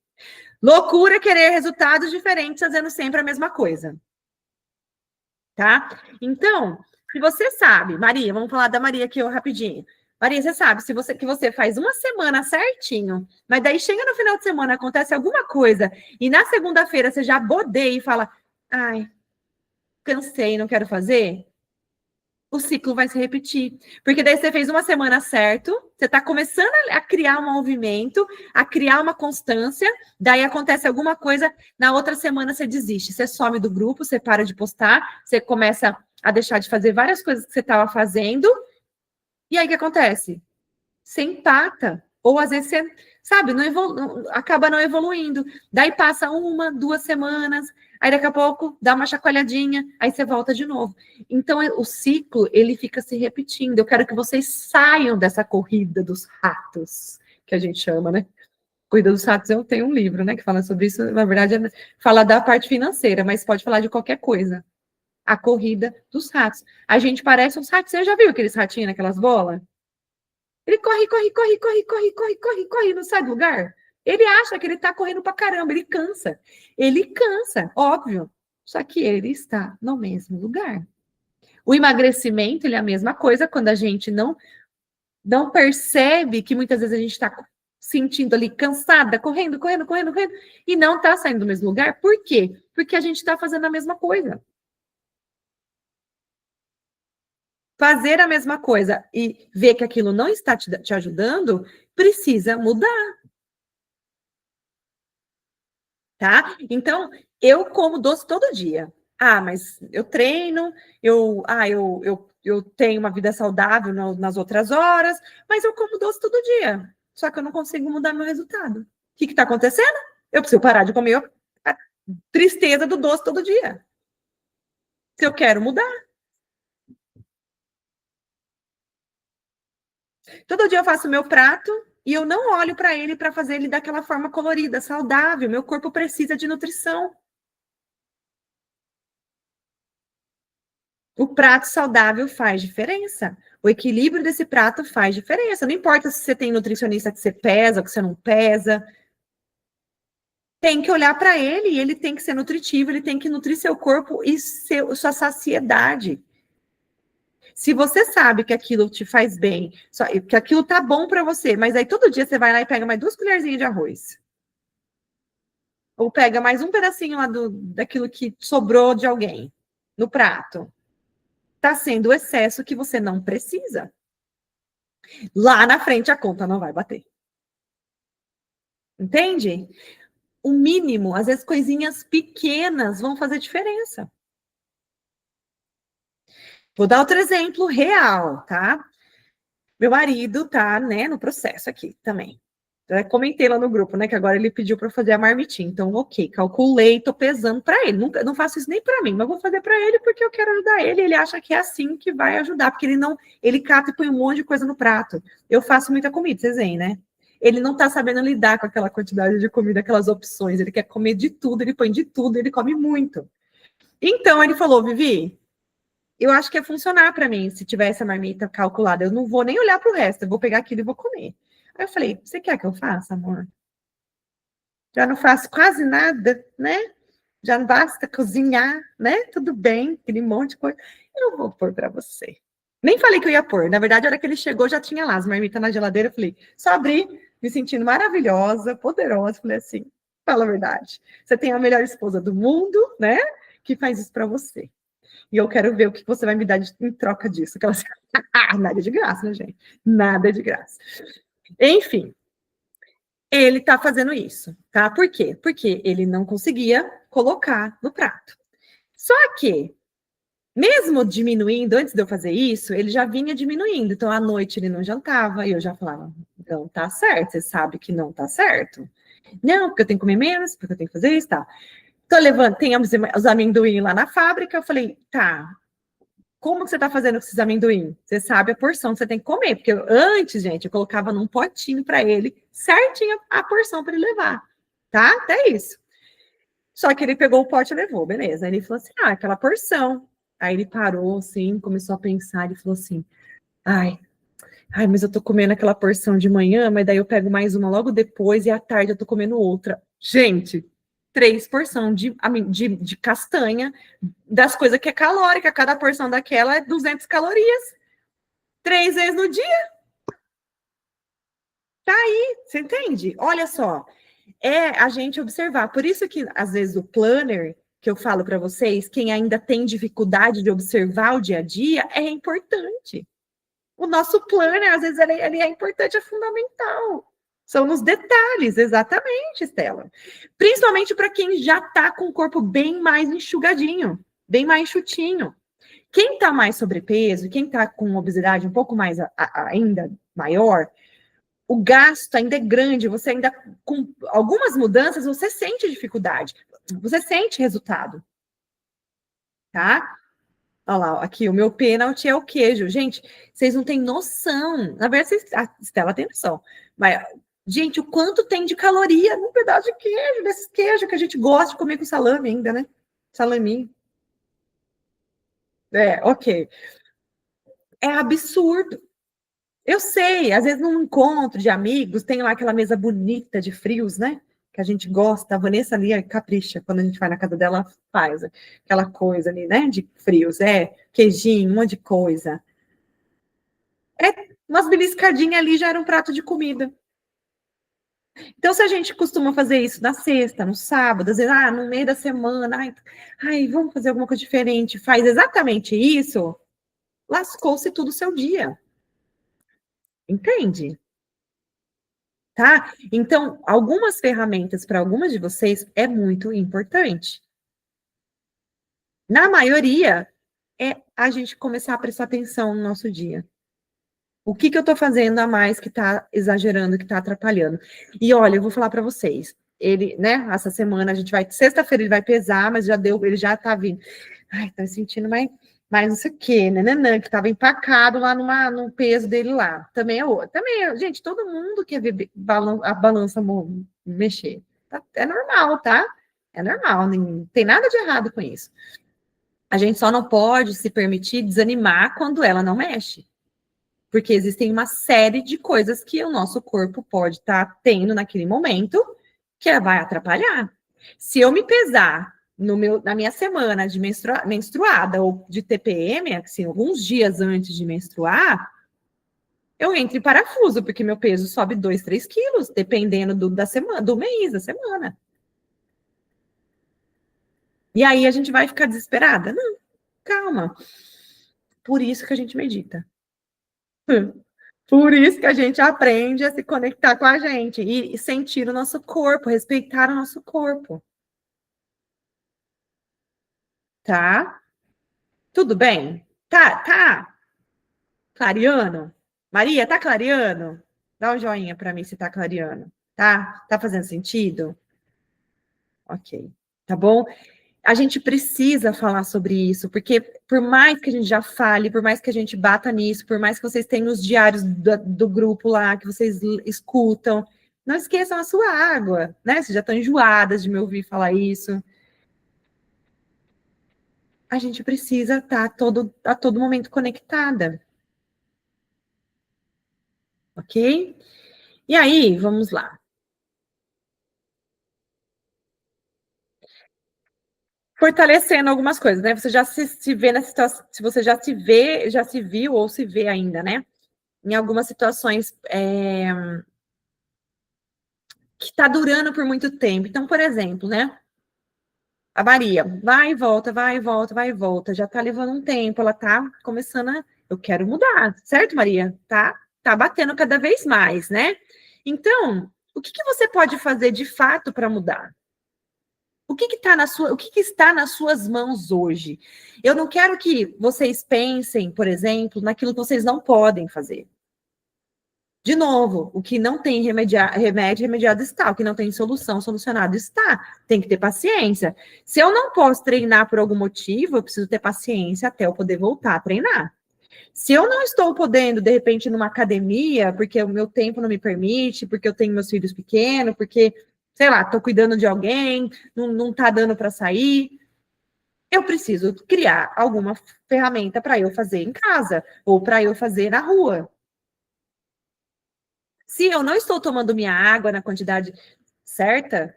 Loucura querer resultados diferentes fazendo sempre a mesma coisa. Tá? Então, se você sabe, Maria, vamos falar da Maria aqui rapidinho. Maria, você sabe, que você faz uma semana certinho, mas daí chega no final de semana, acontece alguma coisa, e na segunda-feira você já bodeia e fala, ai, cansei, não quero fazer, o ciclo vai se repetir. Porque daí você fez uma semana certo, você está começando a criar um movimento, a criar uma constância, daí acontece alguma coisa, na outra semana você desiste, você some do grupo, você para de postar, você começa a deixar de fazer várias coisas que você estava fazendo, e aí o que acontece? Você empata, ou às vezes você, sabe, acaba não evoluindo. Daí passa 1, 2 semanas, aí daqui a pouco dá uma chacoalhadinha, aí você volta de novo. Então, o ciclo, ele fica se repetindo. Eu quero que vocês saiam dessa corrida dos ratos, que a gente chama, né? Corrida dos ratos, eu tenho um livro, né, que fala sobre isso. Na verdade, fala da parte financeira, mas pode falar de qualquer coisa. a corrida dos ratos. A gente parece uns ratos. Você já viu aqueles ratinhos naquelas bolas? Ele corre, corre, corre, corre, corre, corre, corre, corre, não sai do lugar. Ele acha que ele tá correndo pra caramba, ele cansa. Ele cansa, óbvio. Só que ele está no mesmo lugar. O emagrecimento, ele é a mesma coisa quando a gente não percebe que muitas vezes a gente está sentindo ali cansada, correndo, correndo, correndo, correndo, e não está saindo do mesmo lugar. Por quê? Porque a gente está fazendo a mesma coisa. Fazer a mesma coisa e ver que aquilo não está te ajudando, precisa mudar. Tá? Então, eu como doce todo dia. Ah, mas eu treino, eu tenho uma vida saudável nas outras horas, mas eu como doce todo dia. Só que eu não consigo mudar meu resultado. O que está acontecendo? Eu preciso parar de comer a tristeza do doce todo dia. Se eu quero mudar. Todo dia eu faço meu prato e eu não olho para ele para fazer ele daquela forma colorida, saudável. Meu corpo precisa de nutrição. O prato saudável faz diferença. O equilíbrio desse prato faz diferença. Não importa se você tem nutricionista que você pesa ou que você não pesa. Tem que olhar para ele e ele tem que ser nutritivo, ele tem que nutrir seu corpo e sua saciedade. Se você sabe que aquilo te faz bem, que aquilo tá bom para você, mas aí todo dia você vai lá e pega mais 2 colherzinhas de arroz. Ou pega mais um pedacinho lá daquilo que sobrou de alguém no prato. Está sendo o excesso que você não precisa. Lá na frente a conta não vai bater. Entende? O mínimo, às vezes coisinhas pequenas vão fazer diferença. Vou dar outro exemplo real, tá? Meu marido tá, né, no processo aqui também. Eu comentei lá no grupo, né, que agora ele pediu para fazer a marmitinha. Então, ok, calculei, tô pesando para ele. Nunca, não faço isso nem para mim, mas vou fazer para ele porque eu quero ajudar ele. Ele acha que é assim que vai ajudar, porque ele cata e põe um monte de coisa no prato. Eu faço muita comida, vocês veem, né? Ele não tá sabendo lidar com aquela quantidade de comida, aquelas opções. Ele quer comer de tudo, ele põe de tudo, ele come muito. Então, ele falou, Vivi, eu acho que ia funcionar para mim se tivesse a marmita calculada. Eu não vou nem olhar para o resto, eu vou pegar aquilo e vou comer. Aí eu falei, você quer que eu faça, amor? Já não faço quase nada, né? Já não basta cozinhar, né? Tudo bem, aquele monte de coisa. Eu vou pôr para você. Nem falei que eu ia pôr. Na verdade, a hora que ele chegou, já tinha lá as marmitas na geladeira. Eu falei, só abri, me sentindo maravilhosa, poderosa. Falei assim, fala a verdade. Você tem a melhor esposa do mundo, né? Que faz isso para você. E eu quero ver o que você vai me dar em troca disso. Aquela... nada de graça, né, gente? Nada de graça. Enfim, ele tá fazendo isso, tá? Por quê? Porque ele não conseguia colocar no prato. Só que, mesmo diminuindo, antes de eu fazer isso, ele já vinha diminuindo. Então, à noite ele não jantava, e eu já falava, não tá certo, você sabe que não tá certo. Não, porque eu tenho que comer menos, porque eu tenho que fazer isso, tá? Tô levando, tem os amendoim lá na fábrica, eu falei, tá, como que você tá fazendo com esses amendoim? Você sabe a porção que você tem que comer, porque antes, gente, eu colocava num potinho para ele, certinho a porção para ele levar, tá? Até isso. Só que ele pegou o pote e levou, beleza. Aí ele falou assim, aquela porção. Aí ele parou, assim, começou a pensar, ele falou assim, ai, mas eu tô comendo aquela porção de manhã, mas daí eu pego mais uma logo depois e à tarde eu tô comendo outra. Gente, 3 porções de castanha, das coisas que é calórica, cada porção daquela é 200 calorias. 3 vezes no dia. Tá aí, você entende? Olha só, é a gente observar. Por isso que, às vezes, o planner, que eu falo para vocês, quem ainda tem dificuldade de observar o dia a dia, é importante. O nosso planner, às vezes, ele é importante, é fundamental. São nos detalhes, exatamente, Estela. Principalmente para quem já está com o corpo bem mais enxugadinho, bem mais enxutinho. Quem está mais sobrepeso, quem está com obesidade um pouco mais ainda maior, o gasto ainda é grande, você ainda, com algumas mudanças, você sente dificuldade, você sente resultado. Tá? Olha lá, aqui, o meu pênalti é o queijo. Gente, vocês não têm noção. Na verdade, a Estela tem noção. Mas, gente, o quanto tem de caloria num pedaço de queijo, desses queijos que a gente gosta de comer com salame ainda, né? Salaminho. Ok. É absurdo. Eu sei, às vezes num encontro de amigos, tem lá aquela mesa bonita de frios, né? Que a gente gosta. A Vanessa ali capricha. Quando a gente vai na casa dela, faz aquela coisa ali, né? De frios. Queijinho, um monte de coisa. Umas beliscadinhas ali já era um prato de comida. Então, se a gente costuma fazer isso na sexta, no sábado, às vezes, no meio da semana, vamos fazer alguma coisa diferente, faz exatamente isso, lascou-se tudo o seu dia. Entende? Tá? Então, algumas ferramentas para algumas de vocês é muito importante. Na maioria, é a gente começar a prestar atenção no nosso dia. O que eu estou fazendo a mais que está exagerando, que está atrapalhando? E olha, eu vou falar para vocês. Ele, né? Essa semana a gente vai. Sexta-feira ele vai pesar, mas ele já está vindo. Tá sentindo mais não sei o quê, né? Que estava empacado lá no peso dele lá. Também gente, todo mundo quer ver a balança mexer. É normal, tá? É normal, não tem nada de errado com isso. A gente só não pode se permitir desanimar quando ela não mexe. Porque existem uma série de coisas que o nosso corpo pode estar tendo naquele momento que vai atrapalhar. Se eu me pesar na minha semana de menstruada ou de TPM, assim, alguns dias antes de menstruar, eu entro em parafuso, porque meu peso sobe 2, 3 quilos, dependendo da semana, do mês, da semana. E aí a gente vai ficar desesperada? Não, calma. Por isso que a gente medita. Por isso que a gente aprende a se conectar com a gente e sentir o nosso corpo, respeitar o nosso corpo. Tá? Tudo bem? Tá clareando? Maria, tá clareando? Dá um joinha para mim se tá clareando. Tá fazendo sentido? Ok. Tá bom? A gente precisa falar sobre isso, porque por mais que a gente já fale, por mais que a gente bata nisso, por mais que vocês tenham os diários do grupo lá, que vocês escutam, não esqueçam a sua água, né? Vocês já estão enjoadas de me ouvir falar isso. A gente precisa estar a todo momento conectada. Ok? E aí, vamos lá. Fortalecendo algumas coisas, né? Você já se vê na situação, se você já se viu ou se vê ainda, né? Em algumas situações que está durando por muito tempo. Então, por exemplo, né? A Maria vai e volta, vai e volta, vai e volta. Já está levando um tempo, ela está começando a. Eu quero mudar, certo, Maria? Tá batendo cada vez mais, né? Então, o que você pode fazer de fato para mudar? O que está nas suas mãos hoje? Eu não quero que vocês pensem, por exemplo, naquilo que vocês não podem fazer. De novo, o que não tem remédio, remediado está. O que não tem solução, solucionado está. Tem que ter paciência. Se eu não posso treinar por algum motivo, eu preciso ter paciência até eu poder voltar a treinar. Se eu não estou podendo, de repente, numa academia, porque o meu tempo não me permite, porque eu tenho meus filhos pequenos, porque, sei lá, estou cuidando de alguém, não está dando para sair, eu preciso criar alguma ferramenta para eu fazer em casa ou para eu fazer na rua. Se eu não estou tomando minha água na quantidade certa,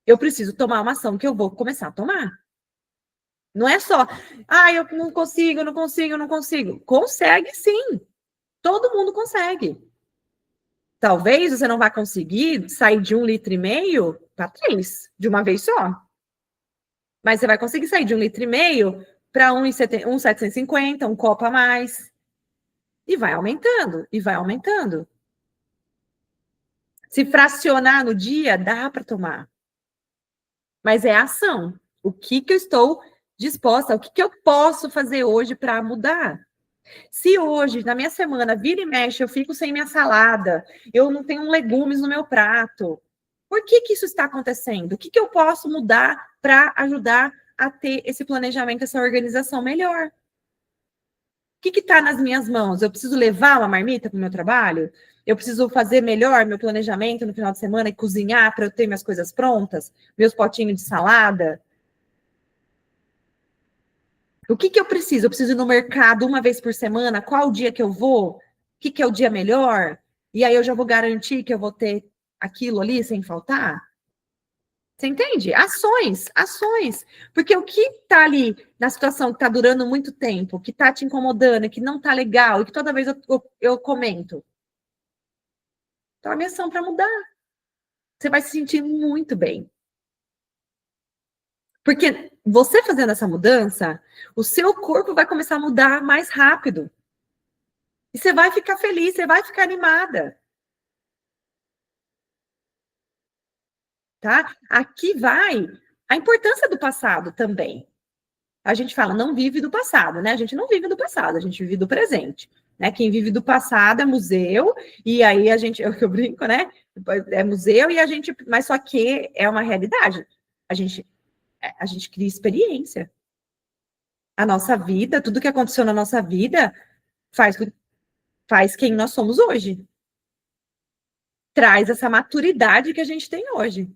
eu preciso tomar uma ação que eu vou começar a tomar. Não é só, eu não consigo, não consigo, não consigo. Consegue sim. Todo mundo consegue. Talvez você não vá conseguir sair de 1,5 litro para 3, de uma vez só. Mas você vai conseguir sair de 1,5 litro para 1,750, um copo a mais. E vai aumentando, e vai aumentando. Se fracionar no dia, dá para tomar. Mas é ação. O que eu estou disposta, o que eu posso fazer hoje para mudar? Se hoje, na minha semana, vira e mexe, eu fico sem minha salada, eu não tenho legumes no meu prato, por que isso está acontecendo? O que eu posso mudar para ajudar a ter esse planejamento, essa organização melhor? O que está nas minhas mãos? Eu preciso levar uma marmita para o meu trabalho? Eu preciso fazer melhor meu planejamento no final de semana e cozinhar para eu ter minhas coisas prontas? Meus potinhos de salada? O que eu preciso? Eu preciso ir no mercado uma vez por semana? Qual o dia que eu vou? O que é o dia melhor? E aí eu já vou garantir que eu vou ter aquilo ali sem faltar? Você entende? Ações, ações. Porque o que está ali na situação que está durando muito tempo, que está te incomodando, que não está legal, e que toda vez eu comento, tome ação para mudar. Você vai se sentir muito bem. Porque você fazendo essa mudança, o seu corpo vai começar a mudar mais rápido. E você vai ficar feliz, você vai ficar animada. Tá? Aqui vai a importância do passado também. A gente fala, não vive do passado, né? A gente não vive do passado, a gente vive do presente. Né? Quem vive do passado é museu, e aí a gente, eu brinco, né? É museu e a gente, mas só que é uma realidade. A gente cria experiência. A nossa vida, tudo que aconteceu na nossa vida faz quem nós somos hoje. Traz essa maturidade que a gente tem hoje.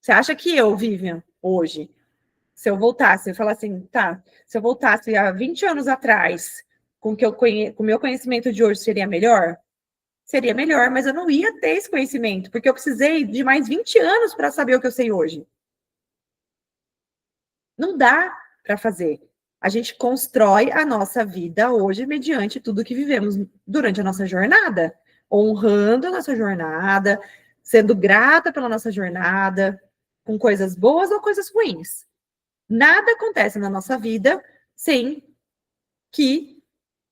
Você acha que eu, Vivian, hoje, se eu voltasse, eu falar assim, tá, se eu voltasse há 20 anos atrás, com o meu conhecimento de hoje, seria melhor? Seria melhor, mas eu não ia ter esse conhecimento, porque eu precisei de mais 20 anos para saber o que eu sei hoje. Não dá para fazer. A gente constrói a nossa vida hoje mediante tudo que vivemos durante a nossa jornada, honrando a nossa jornada, sendo grata pela nossa jornada, com coisas boas ou coisas ruins. Nada acontece na nossa vida sem que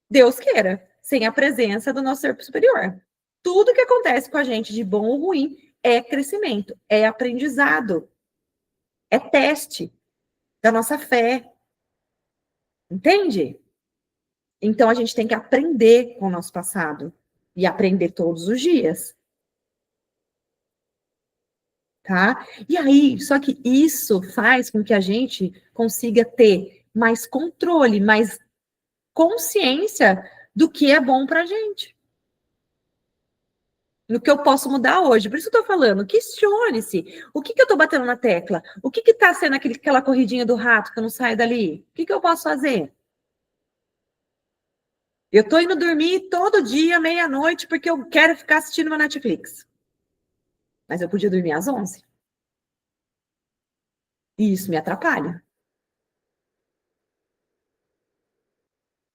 Deus queira, sem a presença do nosso ser superior. Tudo que acontece com a gente de bom ou ruim é crescimento, é aprendizado, é teste da nossa fé. Entende? Então a gente tem que aprender com o nosso passado e aprender todos os dias. Tá? E aí, só que isso faz com que a gente consiga ter mais controle, mais consciência do que é bom pra gente. No que eu posso mudar hoje. Por isso que eu tô falando, questione-se. O que eu tô batendo na tecla? O que tá sendo aquela corridinha do rato que eu não saio dali? O que eu posso fazer? Eu tô indo dormir todo dia, meia-noite, porque eu quero ficar assistindo uma Netflix. Mas eu podia dormir às 11. E isso me atrapalha.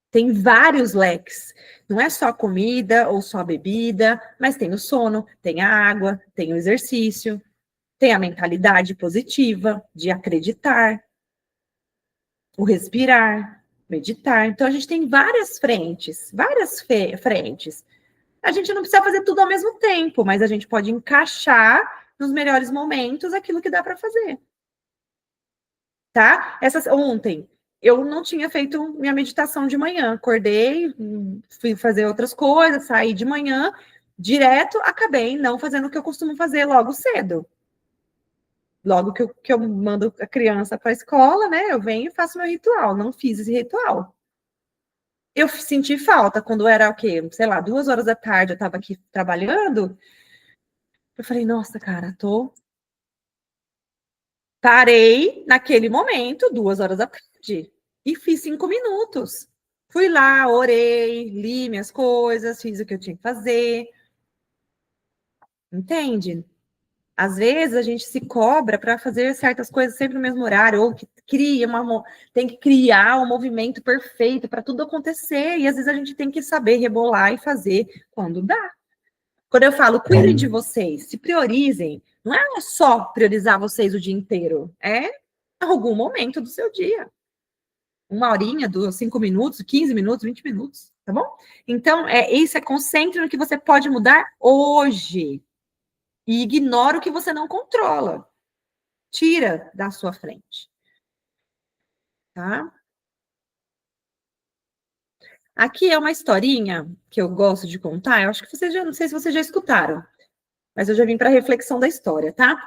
Tem vários leques. Não é só comida ou só bebida, mas tem o sono, tem a água, tem o exercício, tem a mentalidade positiva de acreditar, o respirar, meditar. Então, a gente tem várias frentes, frentes. A gente não precisa fazer tudo ao mesmo tempo, mas a gente pode encaixar nos melhores momentos aquilo que dá para fazer. Tá? Ontem, eu não tinha feito minha meditação de manhã. Acordei, fui fazer outras coisas, saí de manhã, direto, acabei não fazendo o que eu costumo fazer logo cedo. Logo que eu mando a criança para a escola, né? Eu venho e faço meu ritual. Não fiz esse ritual. Eu senti falta quando era o quê? Sei lá, 2 horas da tarde, eu estava aqui trabalhando. Eu falei, nossa, cara, Parei naquele momento, 2 horas da tarde, e fiz 5 minutos. Fui lá, orei, li minhas coisas, fiz o que eu tinha que fazer. Entende? Às vezes a gente se cobra para fazer certas coisas sempre no mesmo horário, ou que tem que criar um movimento perfeito para tudo acontecer, e às vezes a gente tem que saber rebolar e fazer quando dá. Quando eu falo, cuidem de vocês, se priorizem, não é só priorizar vocês o dia inteiro, é algum momento do seu dia. 1 horinha, 5 minutos, 15 minutos, 20 minutos, tá bom? Então, concentre no que você pode mudar hoje. E ignora o que você não controla. Tira da sua frente. Tá? Aqui é uma historinha que eu gosto de contar. Eu acho que vocês já, não sei se vocês já escutaram, mas eu já vim para a reflexão da história, tá?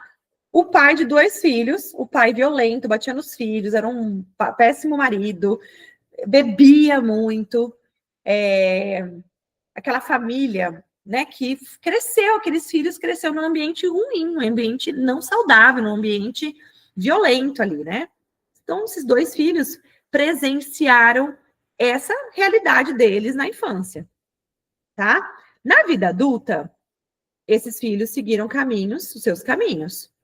O pai de 2 filhos, o pai violento, batia nos filhos, era um péssimo marido, bebia muito, aquela família, né, que cresceu, aqueles filhos cresceram num ambiente ruim, num ambiente não saudável, num ambiente violento ali, né? Então, esses 2 filhos presenciaram essa realidade deles na infância, tá? Na vida adulta, esses filhos seguiram caminhos, os seus caminhos.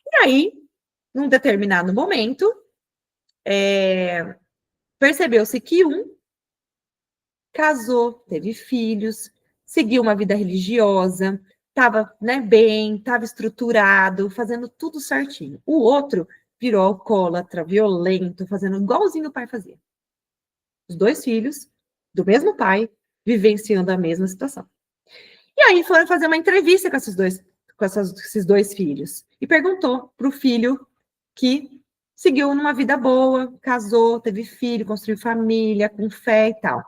E aí, num determinado momento, percebeu-se que um casou, teve filhos, seguiu uma vida religiosa, estava, né, bem, estava estruturado, fazendo tudo certinho. O outro virou alcoólatra, violento, fazendo igualzinho o pai fazia. Os 2 filhos do mesmo pai vivenciando a mesma situação. E aí foram fazer uma entrevista com esses dois filhos e perguntou para o filho que seguiu numa vida boa, casou, teve filho, construiu família, com fé e tal.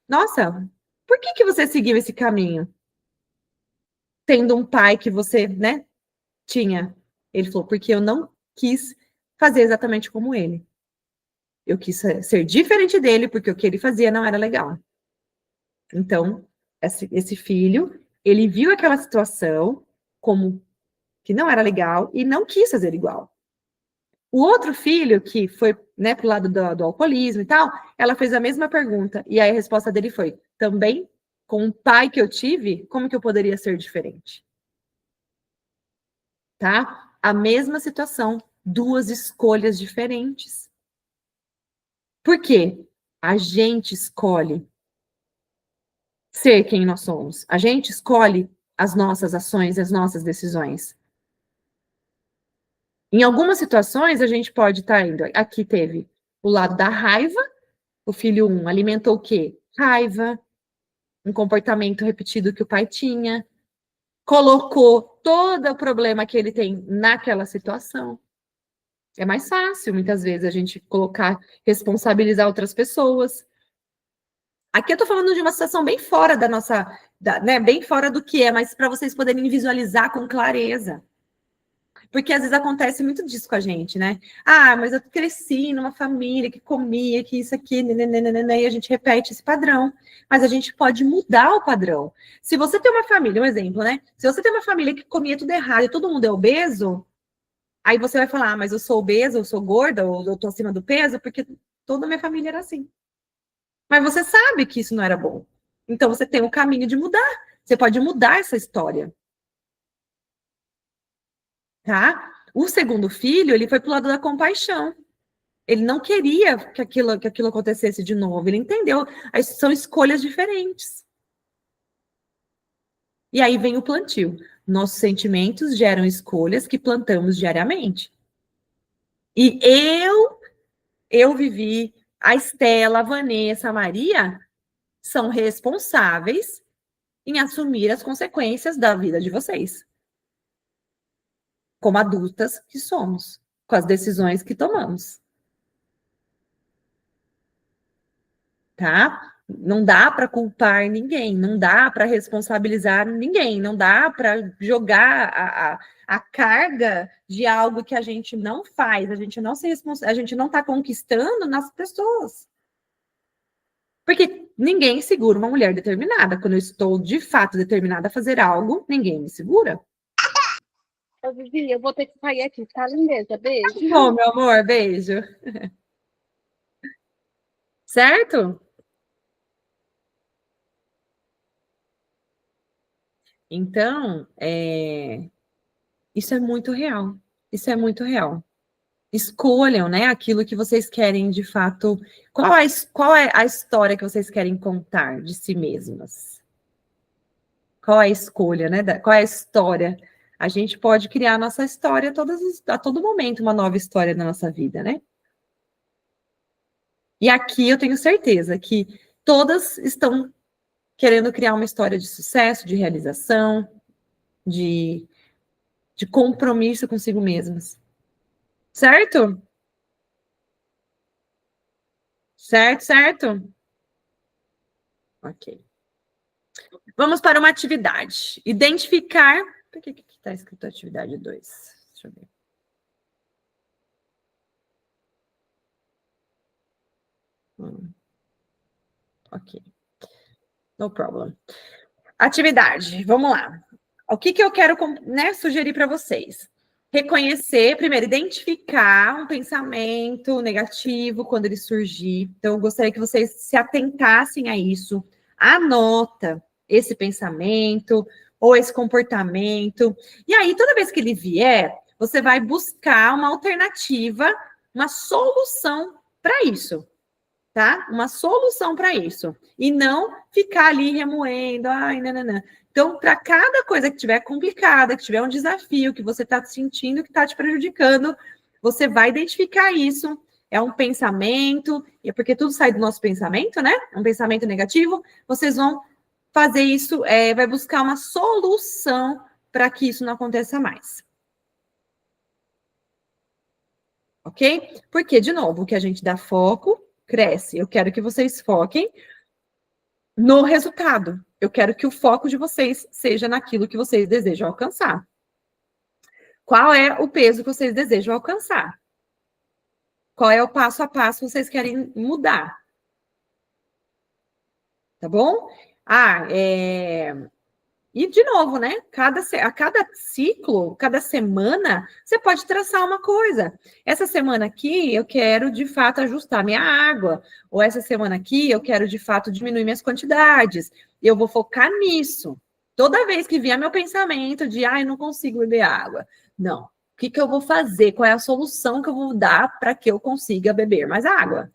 Nossa, por que você seguiu esse caminho? Tendo um pai que você, né, tinha. Ele falou, porque eu não quis fazer exatamente como ele. Eu quis ser diferente dele, porque o que ele fazia não era legal. Então, esse filho, ele viu aquela situação como que não era legal e não quis fazer igual. O outro filho, que foi, né, pro lado do alcoolismo e tal, ela fez a mesma pergunta. E aí a resposta dele foi, também, com o pai que eu tive, como que eu poderia ser diferente? Tá? A mesma situação, 2 escolhas diferentes. Por quê? A gente escolhe ser quem nós somos. A gente escolhe as nossas ações, as nossas decisões. Em algumas situações, a gente pode estar indo. Aqui teve o lado da raiva. O filho 1 alimentou o quê? Raiva, um comportamento repetido que o pai tinha, colocou todo o problema que ele tem naquela situação. É mais fácil, muitas vezes, a gente colocar, responsabilizar outras pessoas. Aqui eu tô falando de uma situação bem fora da nossa, né, bem fora do que é, mas para vocês poderem visualizar com clareza. Porque às vezes acontece muito disso com a gente, né? Ah, mas eu cresci numa família que comia, que isso aqui, nananana, e a gente repete esse padrão. Mas a gente pode mudar o padrão. Se você tem uma família, um exemplo, né? Se você tem uma família que comia tudo errado e todo mundo é obeso, aí você vai falar, ah, mas eu sou obesa, eu sou gorda, ou eu tô acima do peso, porque toda a minha família era assim. Mas você sabe que isso não era bom. Então você tem um caminho de mudar. Você pode mudar essa história. Tá? O segundo filho, ele foi pro lado da compaixão. Ele não queria que aquilo acontecesse de novo. Ele entendeu. São escolhas diferentes. E aí vem o plantio. Nossos sentimentos geram escolhas que plantamos diariamente. E eu vivi, a Estela, a Vanessa, a Maria são responsáveis em assumir as consequências da vida de vocês. Como adultas que somos, com as decisões que tomamos. Tá? Não dá para culpar ninguém, não dá para responsabilizar ninguém, não dá para jogar a carga de algo que a gente não faz, a gente não a gente não está conquistando nas pessoas. Porque ninguém segura uma mulher determinada. Quando eu estou de fato determinada a fazer algo, ninguém me segura. Ô, Vivi, eu vou ter que sair aqui, tá, lindeza? Beijo. Bom, meu amor, beijo. Certo? Então, isso é muito real. Isso é muito real. Escolham, né, aquilo que vocês querem de fato. Qual é a história que vocês querem contar de si mesmas? Qual é a escolha, né? Qual é a história? A gente pode criar a nossa história a todo momento, uma nova história na nossa vida, né? E aqui eu tenho certeza que todas estão querendo criar uma história de sucesso, de realização, de compromisso consigo mesmas. Certo? Certo? Ok. Vamos para uma atividade. Identificar. Por que está escrito atividade 2? Deixa eu ver. Ok. No problem. Atividade. Vamos lá. O que eu quero, né, sugerir para vocês? reconhecer, primeiro, identificar um pensamento negativo quando ele surgir. Então, eu gostaria que vocês se atentassem a isso. Anota esse pensamento ou esse comportamento. E aí, toda vez que ele vier, você vai buscar uma alternativa, uma solução para isso, tá? Uma solução para isso. E não ficar ali remoendo, ai, não. Então, para cada coisa que tiver complicada, que tiver um desafio, que você está sentindo que está te prejudicando, você vai identificar isso. É um pensamento, e é porque tudo sai do nosso pensamento, né? Um pensamento negativo. Vocês vão fazer isso, vai buscar uma solução para que isso não aconteça mais. Ok? Porque, de novo, o que a gente dá foco, cresce. Eu quero que vocês foquem no resultado. Eu quero que o foco de vocês seja naquilo que vocês desejam alcançar. Qual é o peso que vocês desejam alcançar? Qual é o passo a passo que vocês querem mudar? Tá bom? E, de novo, né? A cada ciclo, cada semana, você pode traçar uma coisa. Essa semana aqui, eu quero, de fato, ajustar minha água. Ou essa semana aqui, eu quero, de fato, diminuir minhas quantidades. Eu vou focar nisso. Toda vez que vier meu pensamento de, eu não consigo beber água. Não. O que eu vou fazer? Qual é a solução que eu vou dar para que eu consiga beber mais água?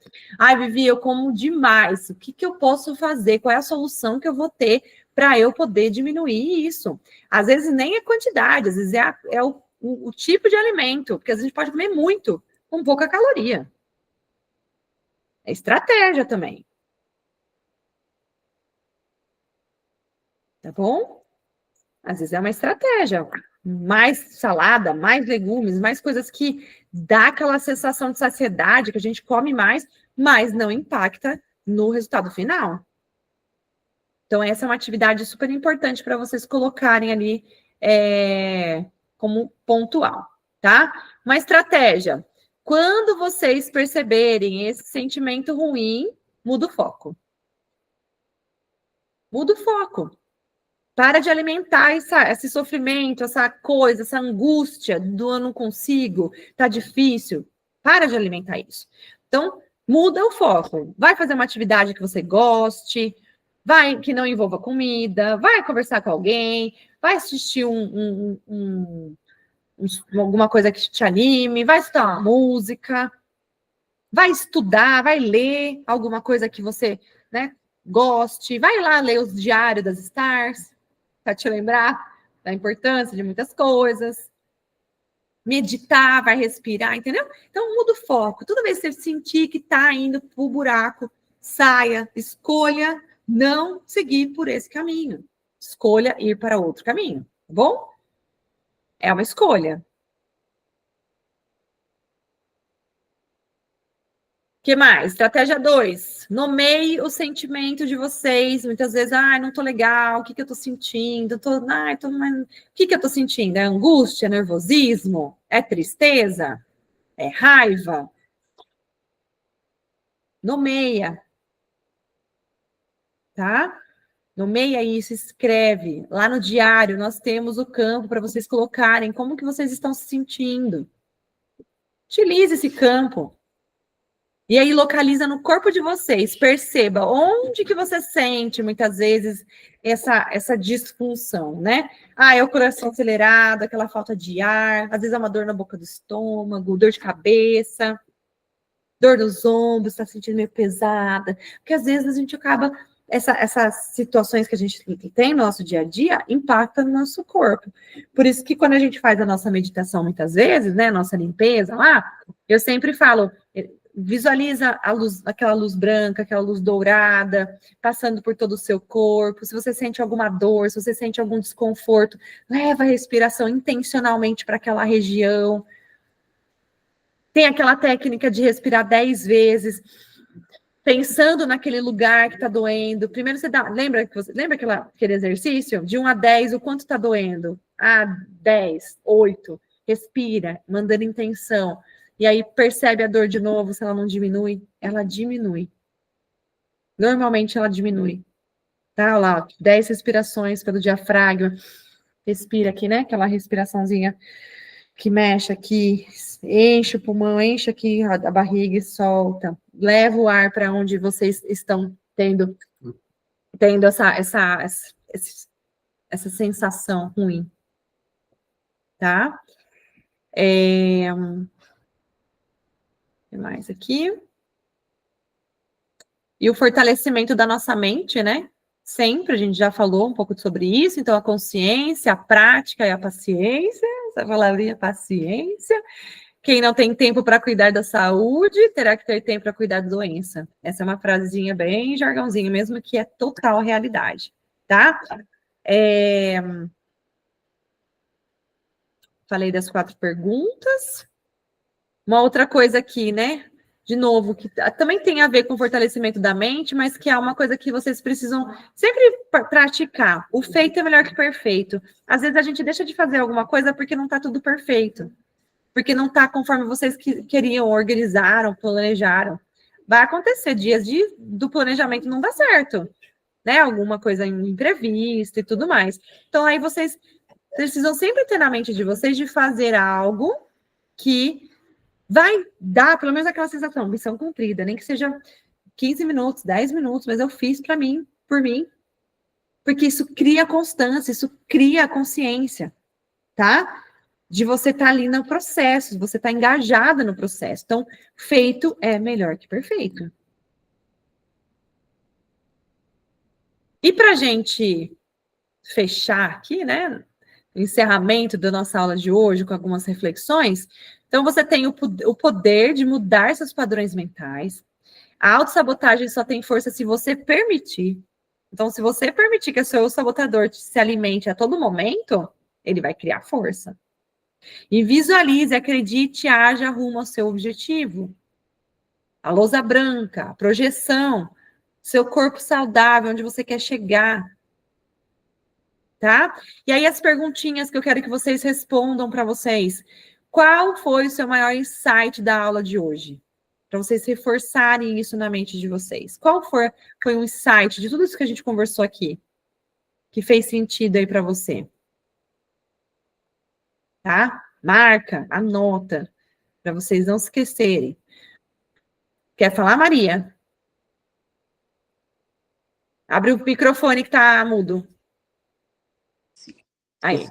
Vivi, eu como demais. O que eu posso fazer? Qual é a solução que eu vou ter para eu poder diminuir isso? Às vezes nem é quantidade, às vezes é o tipo de alimento, porque às vezes a gente pode comer muito, com pouca caloria. É estratégia também. Tá bom? Às vezes é uma estratégia. Mais salada, mais legumes, mais coisas que dá aquela sensação de saciedade, que a gente come mais, mas não impacta no resultado final. Então, essa é uma atividade super importante para vocês colocarem ali como pontual, tá? Uma estratégia. Quando vocês perceberem esse sentimento ruim, muda o foco. Muda o foco. Para de alimentar esse sofrimento, essa coisa, essa angústia do eu não consigo, tá difícil. Para de alimentar isso. Então, muda o foco. Vai fazer uma atividade que você goste, vai que não envolva comida, vai conversar com alguém, vai assistir alguma coisa que te anime, vai estudar uma música, vai estudar, vai ler alguma coisa que você, né, goste, vai lá ler os diários das Stars, para te lembrar da importância de muitas coisas. Meditar, vai respirar, entendeu? Então, muda o foco. Toda vez que você sentir que está indo para o buraco, saia, escolha não seguir por esse caminho. Escolha ir para outro caminho, tá bom? É uma escolha. O que mais? Estratégia 2. Nomeie o sentimento de vocês. Muitas vezes, não tô legal, o que eu tô sentindo? O que eu tô sentindo? É angústia, nervosismo? É tristeza? É raiva? Nomeia. Tá? Nomeia isso, escreve. Lá no diário, nós temos o campo para vocês colocarem como que vocês estão se sentindo. Utilize esse campo. E aí localiza no corpo de vocês, perceba onde que você sente, muitas vezes, essa disfunção, né? É o coração acelerado, aquela falta de ar, às vezes é uma dor na boca do estômago, dor de cabeça, dor nos ombros, está sentindo meio pesada, porque às vezes a gente acaba, essas situações que a gente tem no nosso dia a dia, impactam no nosso corpo. Por isso que quando a gente faz a nossa meditação, muitas vezes, né, nossa limpeza lá, eu sempre falo, visualiza a luz, aquela luz branca, aquela luz dourada, passando por todo o seu corpo. Se você sente alguma dor, se você sente algum desconforto, leva a respiração intencionalmente para aquela região. Tem aquela técnica de respirar 10 vezes, pensando naquele lugar que está doendo. Primeiro você dá, lembra aquele exercício? De 1 a 10, o quanto está doendo? 10, 8. Respira, mandando intenção. E aí percebe a dor de novo, se ela não diminui, ela diminui. Normalmente ela diminui. Tá lá, 10 respirações pelo diafragma. Respira aqui, né? Aquela respiraçãozinha que mexe aqui, enche o pulmão, enche aqui a barriga e solta. Leva o ar para onde vocês estão tendo essa sensação ruim, tá? O que mais aqui? E o fortalecimento da nossa mente, né? Sempre, a gente já falou um pouco sobre isso, então a consciência, a prática e a paciência, essa palavrinha paciência. Quem não tem tempo para cuidar da saúde, terá que ter tempo para cuidar da doença. Essa é uma frasezinha bem jargãozinha mesmo, que é total realidade, tá? Falei das 4 perguntas. Uma outra coisa aqui, né? De novo, que também tem a ver com o fortalecimento da mente, mas que é uma coisa que vocês precisam sempre praticar. O feito é melhor que o perfeito. Às vezes a gente deixa de fazer alguma coisa porque não está tudo perfeito. Porque não está conforme vocês queriam, organizaram, planejaram. Vai acontecer dias do planejamento não dá certo, né? Alguma coisa imprevista e tudo mais. Então, aí vocês precisam sempre ter na mente de vocês de fazer algo que vai dar, pelo menos, aquela sensação, missão cumprida, nem que seja 15 minutos, 10 minutos, mas eu fiz para mim, por mim, porque isso cria constância, isso cria consciência, tá? De você estar ali no processo, você estar engajada no processo. Então, feito é melhor que perfeito. E para a gente fechar aqui, né, o encerramento da nossa aula de hoje, com algumas reflexões, então você tem o poder de mudar seus padrões mentais. A autossabotagem só tem força se você permitir. Então, se você permitir que o seu sabotador se alimente a todo momento, ele vai criar força. E visualize, acredite, haja rumo ao seu objetivo. A lousa branca, a projeção, seu corpo saudável, onde você quer chegar. Tá? E aí as perguntinhas que eu quero que vocês respondam para vocês. Qual foi o seu maior insight da aula de hoje? Para vocês reforçarem isso na mente de vocês. Qual foi um insight de tudo isso que a gente conversou aqui? Que fez sentido aí para você? Tá? Marca, anota, para vocês não se esquecerem. Quer falar, Maria? Abre o microfone que tá mudo. Aí.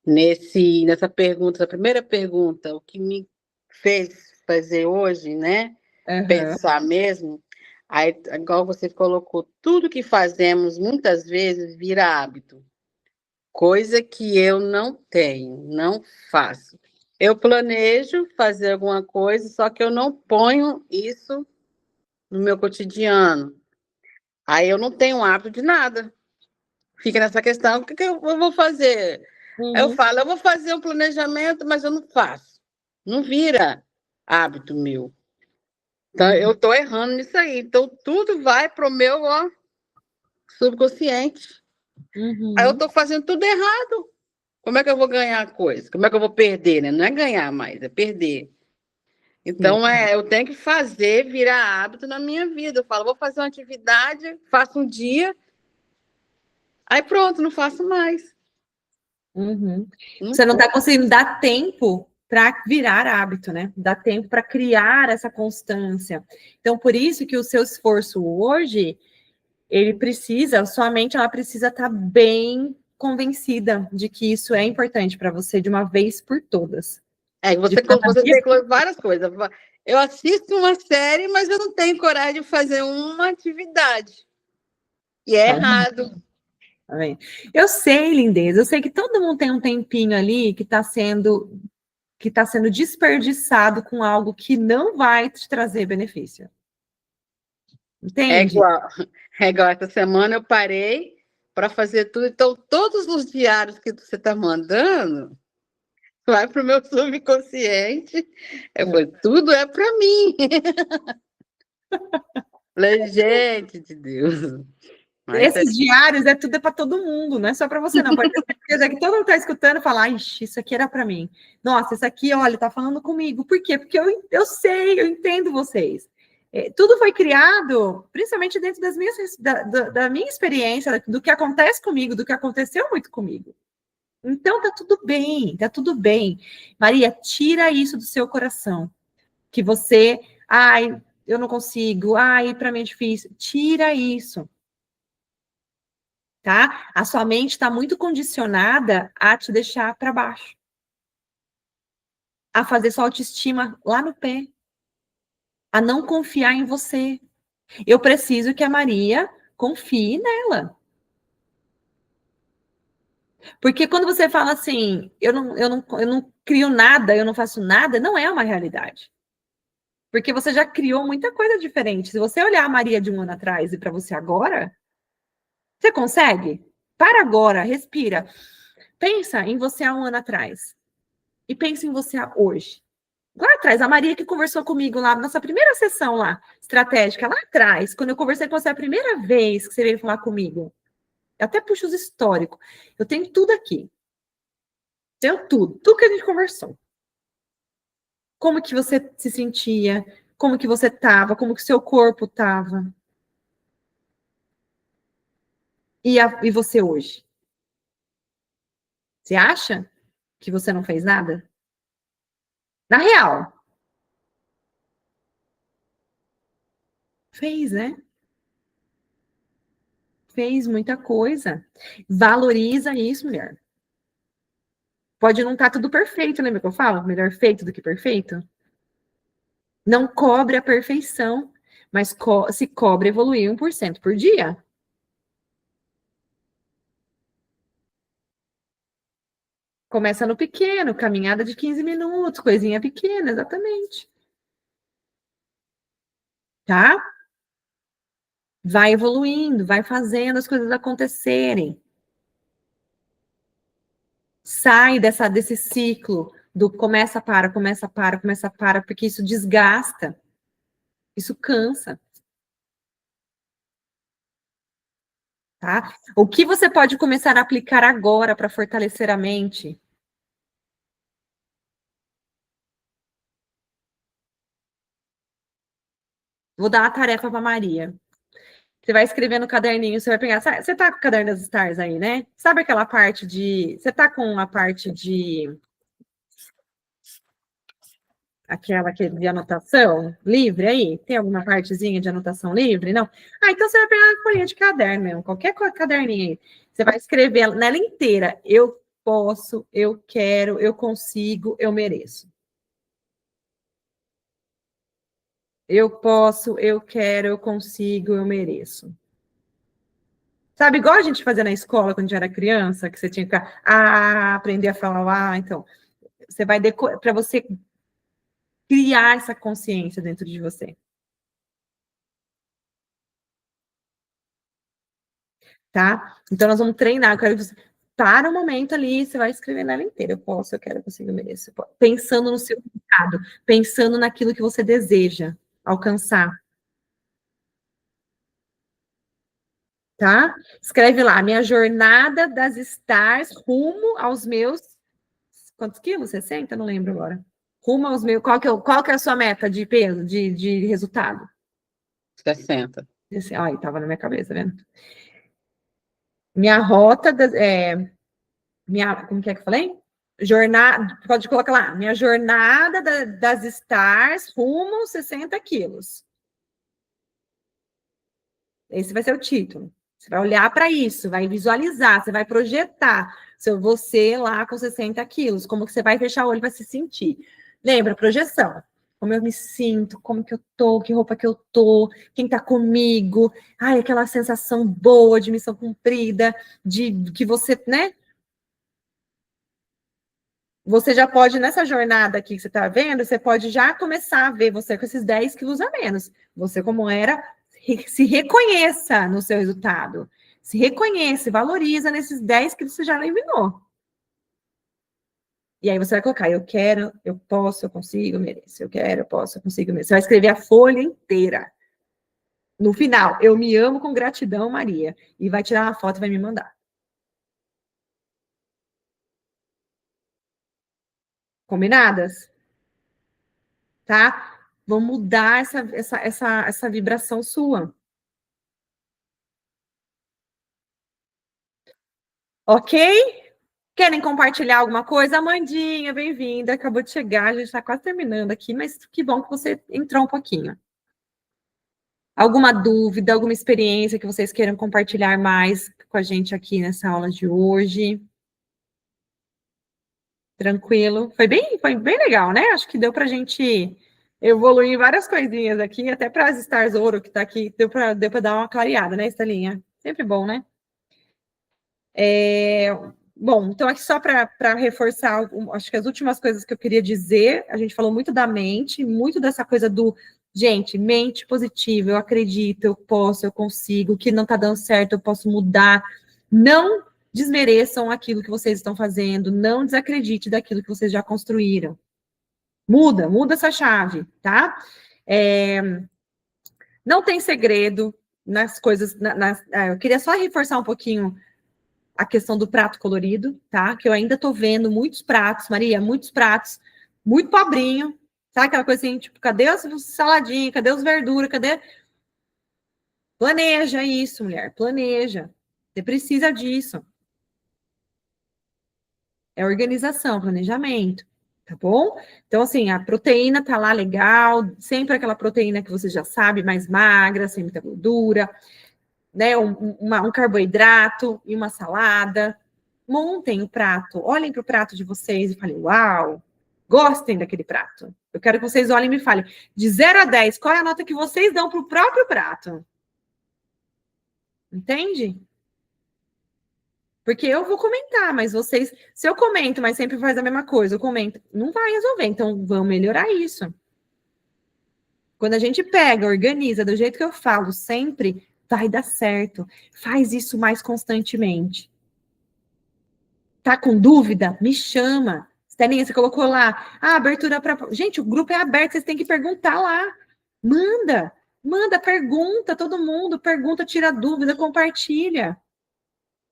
Nessa pergunta, a primeira pergunta, o que me fez fazer hoje, né? Uhum. Pensar mesmo, aí, igual você colocou, tudo que fazemos muitas vezes vira hábito. Coisa que eu não tenho, não faço. Eu planejo fazer alguma coisa, só que eu não ponho isso no meu cotidiano. Aí eu não tenho hábito de nada. Fica nessa questão, o que eu vou fazer? Uhum. Eu falo, eu vou fazer um planejamento, mas eu não faço. Não vira hábito meu. Então, eu estou errando nisso aí. Então, tudo vai para o meu subconsciente. Uhum. Aí eu estou fazendo tudo errado. Como é que eu vou ganhar a coisa? Como é que eu vou perder, né? Não é ganhar mais, é perder. Então, eu tenho que fazer virar hábito na minha vida. Eu falo, vou fazer uma atividade, faço um dia, aí pronto, não faço mais. Uhum. Você não está conseguindo dar tempo para virar hábito, né? Dar tempo para criar essa constância. Então, por isso que o seu esforço hoje, sua mente, ela precisa estar bem convencida de que isso é importante para você de uma vez por todas. Você tem várias coisas. Eu assisto uma série, mas eu não tenho coragem de fazer uma atividade. E é errado. Eu sei, lindeza, eu sei que todo mundo tem um tempinho ali que está sendo desperdiçado com algo que não vai te trazer benefício. Entende? É igual essa semana eu parei para fazer tudo. Então, todos os diários que você está mandando vai para o meu subconsciente. Eu falei, tudo é para mim. Falei, gente de Deus. Esses diários tudo para todo mundo, não é só para você, não. Pode ter certeza que todo mundo está escutando e falar, ixi, isso aqui era para mim. Nossa, isso aqui, olha, está falando comigo. Por quê? Porque eu sei, eu entendo vocês. Tudo foi criado, principalmente dentro da minha experiência, do que acontece comigo, do que aconteceu muito comigo. Então tá tudo bem, tá tudo bem. Maria, tira isso do seu coração. Que você, ai, eu não consigo, ai, para mim é difícil. Tira isso. Tá? A sua mente está muito condicionada a te deixar para baixo. A fazer sua autoestima lá no pé. A não confiar em você. Eu preciso que a Maria confie nela. Porque quando você fala assim, eu não crio nada, eu não faço nada, não é uma realidade. Porque você já criou muita coisa diferente. Se você olhar a Maria de um ano atrás e para você agora, você consegue? Para agora, respira. Pensa em você há um ano atrás. E pensa em você hoje. Lá atrás, a Maria que conversou comigo lá, nossa primeira sessão lá, estratégica, lá atrás, quando eu conversei com você a primeira vez que você veio falar comigo. Eu até puxo os históricos. Eu tenho tudo aqui. Tenho tudo que a gente conversou. Como que você se sentia, como que você estava, como que o seu corpo estava. E você hoje? Você acha que você não fez nada? Na real. Fez, né? Fez muita coisa. Valoriza isso, mulher. Pode não estar tudo perfeito, lembra que eu falo? Melhor feito do que perfeito? Não cobre a perfeição, mas se cobre evoluir 1% por dia. Começa no pequeno, caminhada de 15 minutos, coisinha pequena, exatamente. Tá? Vai evoluindo, vai fazendo as coisas acontecerem. Sai desse ciclo do começa, para, começa, para, começa, para, porque isso desgasta, isso cansa. Tá? O que você pode começar a aplicar agora para fortalecer a mente? Vou dar uma tarefa para Maria. Você vai escrever no caderninho, você vai pegar. Você tá com o caderno das stars aí, né? Sabe aquela parte de. Você tá com a parte de. Aquela que é de anotação livre aí? Tem alguma partezinha de anotação livre? Não? Ah, então você vai pegar uma folhinha de caderno mesmo, qualquer caderninho aí. Você vai escrever nela inteira. Eu posso, eu quero, eu consigo, eu mereço. Eu posso, eu quero, eu consigo, eu mereço. Sabe, igual a gente fazia na escola quando a gente era criança, que você tinha que aprender a falar, então, você vai para você criar essa consciência dentro de você. Tá? Então, nós vamos treinar. Eu quero que você para um momento ali, você vai escrever nela inteira. Eu posso, eu quero, eu consigo, eu mereço. Pensando no seu resultado, pensando naquilo que você deseja alcançar. Tá? Escreve lá, minha jornada das stars rumo aos meus. Quantos quilos? 60? Não lembro agora. Rumo aos meus. Qual que é a sua meta de peso, de resultado? 60. Ai, tava na minha cabeça, vendo? Minha rota. Como que é que eu falei? Jornada. Pode colocar lá. Minha jornada das stars rumo aos 60 quilos. Esse vai ser o título. Você vai olhar para isso, vai visualizar, você vai projetar você lá com 60 quilos, como que você vai fechar o olho para se sentir. Lembra, projeção. Como eu me sinto, como que eu tô, que roupa que eu tô, quem tá comigo. Ai, aquela sensação boa de missão cumprida, de que você, né? Você já pode, nessa jornada aqui que você tá vendo, você pode já começar a ver você com esses 10 quilos a menos. Você como era, se reconheça no seu resultado. Se reconheça, valoriza nesses 10 que você já eliminou. E aí você vai colocar, eu quero, eu posso, eu consigo, eu mereço. Eu quero, eu posso, eu consigo, eu mereço. Você vai escrever a folha inteira. No final, eu me amo com gratidão, Maria. E vai tirar uma foto e vai me mandar. Combinadas? Tá? Vamos mudar essa vibração sua. Ok? Querem compartilhar alguma coisa? Amandinha, bem-vinda, acabou de chegar, a gente está quase terminando aqui, mas que bom que você entrou um pouquinho. Alguma dúvida, alguma experiência que vocês queiram compartilhar mais com a gente aqui nessa aula de hoje? Tranquilo? Foi bem legal, né? Acho que deu para a gente evoluir em várias coisinhas aqui, até para as Stars Ouro que está aqui, deu para dar uma clareada, né, Estelinha? Sempre bom, né? Bom, então aqui só para reforçar, acho que as últimas coisas que eu queria dizer, a gente falou muito da mente, muito dessa coisa do, gente, mente positiva, eu acredito, eu posso, eu consigo, o que não está dando certo, eu posso mudar. Não desmereçam aquilo que vocês estão fazendo, não desacredite daquilo que vocês já construíram. Muda essa chave, tá? Não tem segredo nas coisas, eu queria só reforçar um pouquinho a questão do prato colorido, tá? Que eu ainda tô vendo muitos pratos, Maria, muitos pratos, muito pobrinho, sabe aquela coisa assim, tipo, cadê as saladinhas, cadê os verduras, cadê... Planeja isso, mulher, planeja. Você precisa disso. É organização, planejamento, tá bom? Então, assim, a proteína tá lá legal, sempre aquela proteína que você já sabe, mais magra, sem muita gordura, né? Um carboidrato e uma salada. Montem o prato, olhem para o prato de vocês e falem, uau, gostem daquele prato. Eu quero que vocês olhem e me falem, de 0 a 10, qual é a nota que vocês dão para o próprio prato? Entende? Porque eu vou comentar, mas vocês, se eu comento, mas sempre faz a mesma coisa, eu comento, não vai resolver, então vamos melhorar isso. Quando a gente pega, organiza do jeito que eu falo sempre, vai dar certo. Faz isso mais constantemente. Tá com dúvida? Me chama. Estelinha, você colocou lá, abertura para... Gente, o grupo é aberto, vocês têm que perguntar lá. Manda, pergunta, todo mundo, pergunta, tira dúvida, compartilha.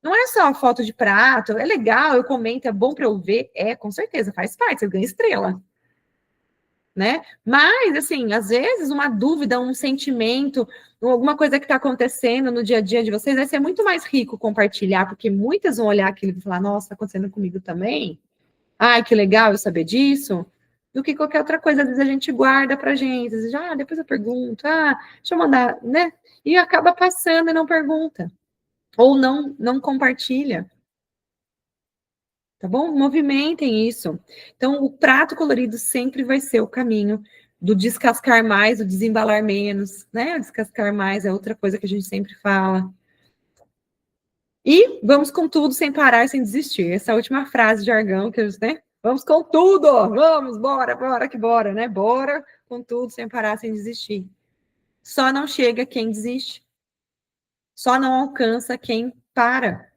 Não é só foto de prato, é legal, eu comento, é bom para eu ver, com certeza, faz parte, você ganha estrela. Né? Mas, assim, às vezes uma dúvida, um sentimento, alguma coisa que está acontecendo no dia a dia de vocês, vai ser muito mais rico compartilhar, porque muitas vão olhar aquilo e falar, nossa, está acontecendo comigo também? Ai, que legal eu saber disso, do que qualquer outra coisa. Às vezes a gente guarda pra gente, às vezes, depois eu pergunto, deixa eu mandar, né? E acaba passando e não pergunta. Ou não compartilha. Tá bom? Movimentem isso. Então, o prato colorido sempre vai ser o caminho do descascar mais, do desembalar menos, né? O descascar mais é outra coisa que a gente sempre fala. E vamos com tudo, sem parar, sem desistir. Essa é a última frase de jargão que eles, né? Vamos com tudo! Vamos, bora que bora, né? Bora com tudo, sem parar, sem desistir. Só não chega quem desiste. Só não alcança quem para.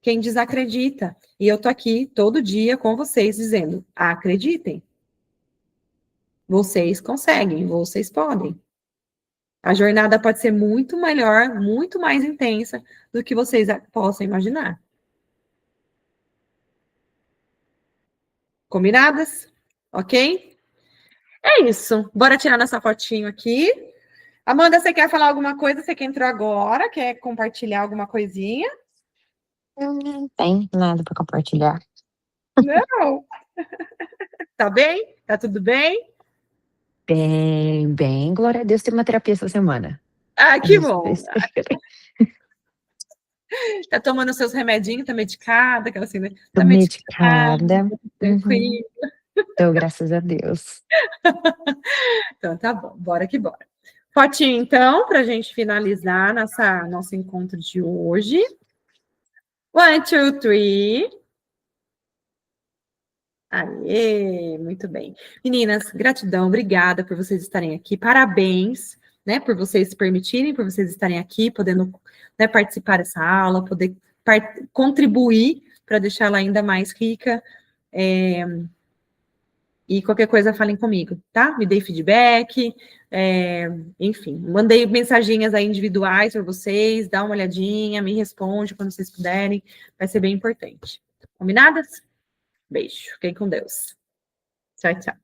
Quem desacredita. E eu tô aqui todo dia com vocês dizendo, acreditem. Vocês conseguem, vocês podem. A jornada pode ser muito melhor, muito mais intensa do que vocês possam imaginar. Combinadas? Ok? É isso. Bora tirar nossa fotinho aqui. Amanda, você quer falar alguma coisa? Você que entrou agora, quer compartilhar alguma coisinha? Não tem nada para compartilhar. Não. Tá bem? Tá tudo bem? Bem, glória a Deus, tem uma terapia essa semana. Que bom. Tá tomando seus remedinhos, tá medicada, aquela assim, né? Tô medicada. Tranquilo. Então, graças a Deus. Então, tá bom, bora que bora. Fotinho, então, pra gente finalizar nosso encontro de hoje. 1, 2, 3. Aê, muito bem. Meninas, gratidão, obrigada por vocês estarem aqui. Parabéns, né, por vocês se permitirem, por vocês estarem aqui, podendo, né, participar dessa aula, poder contribuir para deixá-la ainda mais rica. E qualquer coisa, falem comigo, tá? Me dei feedback, enfim, mandei mensaginhas aí individuais para vocês, dá uma olhadinha, me responde quando vocês puderem, vai ser bem importante. Combinadas? Beijo, fiquem com Deus. Tchau, tchau.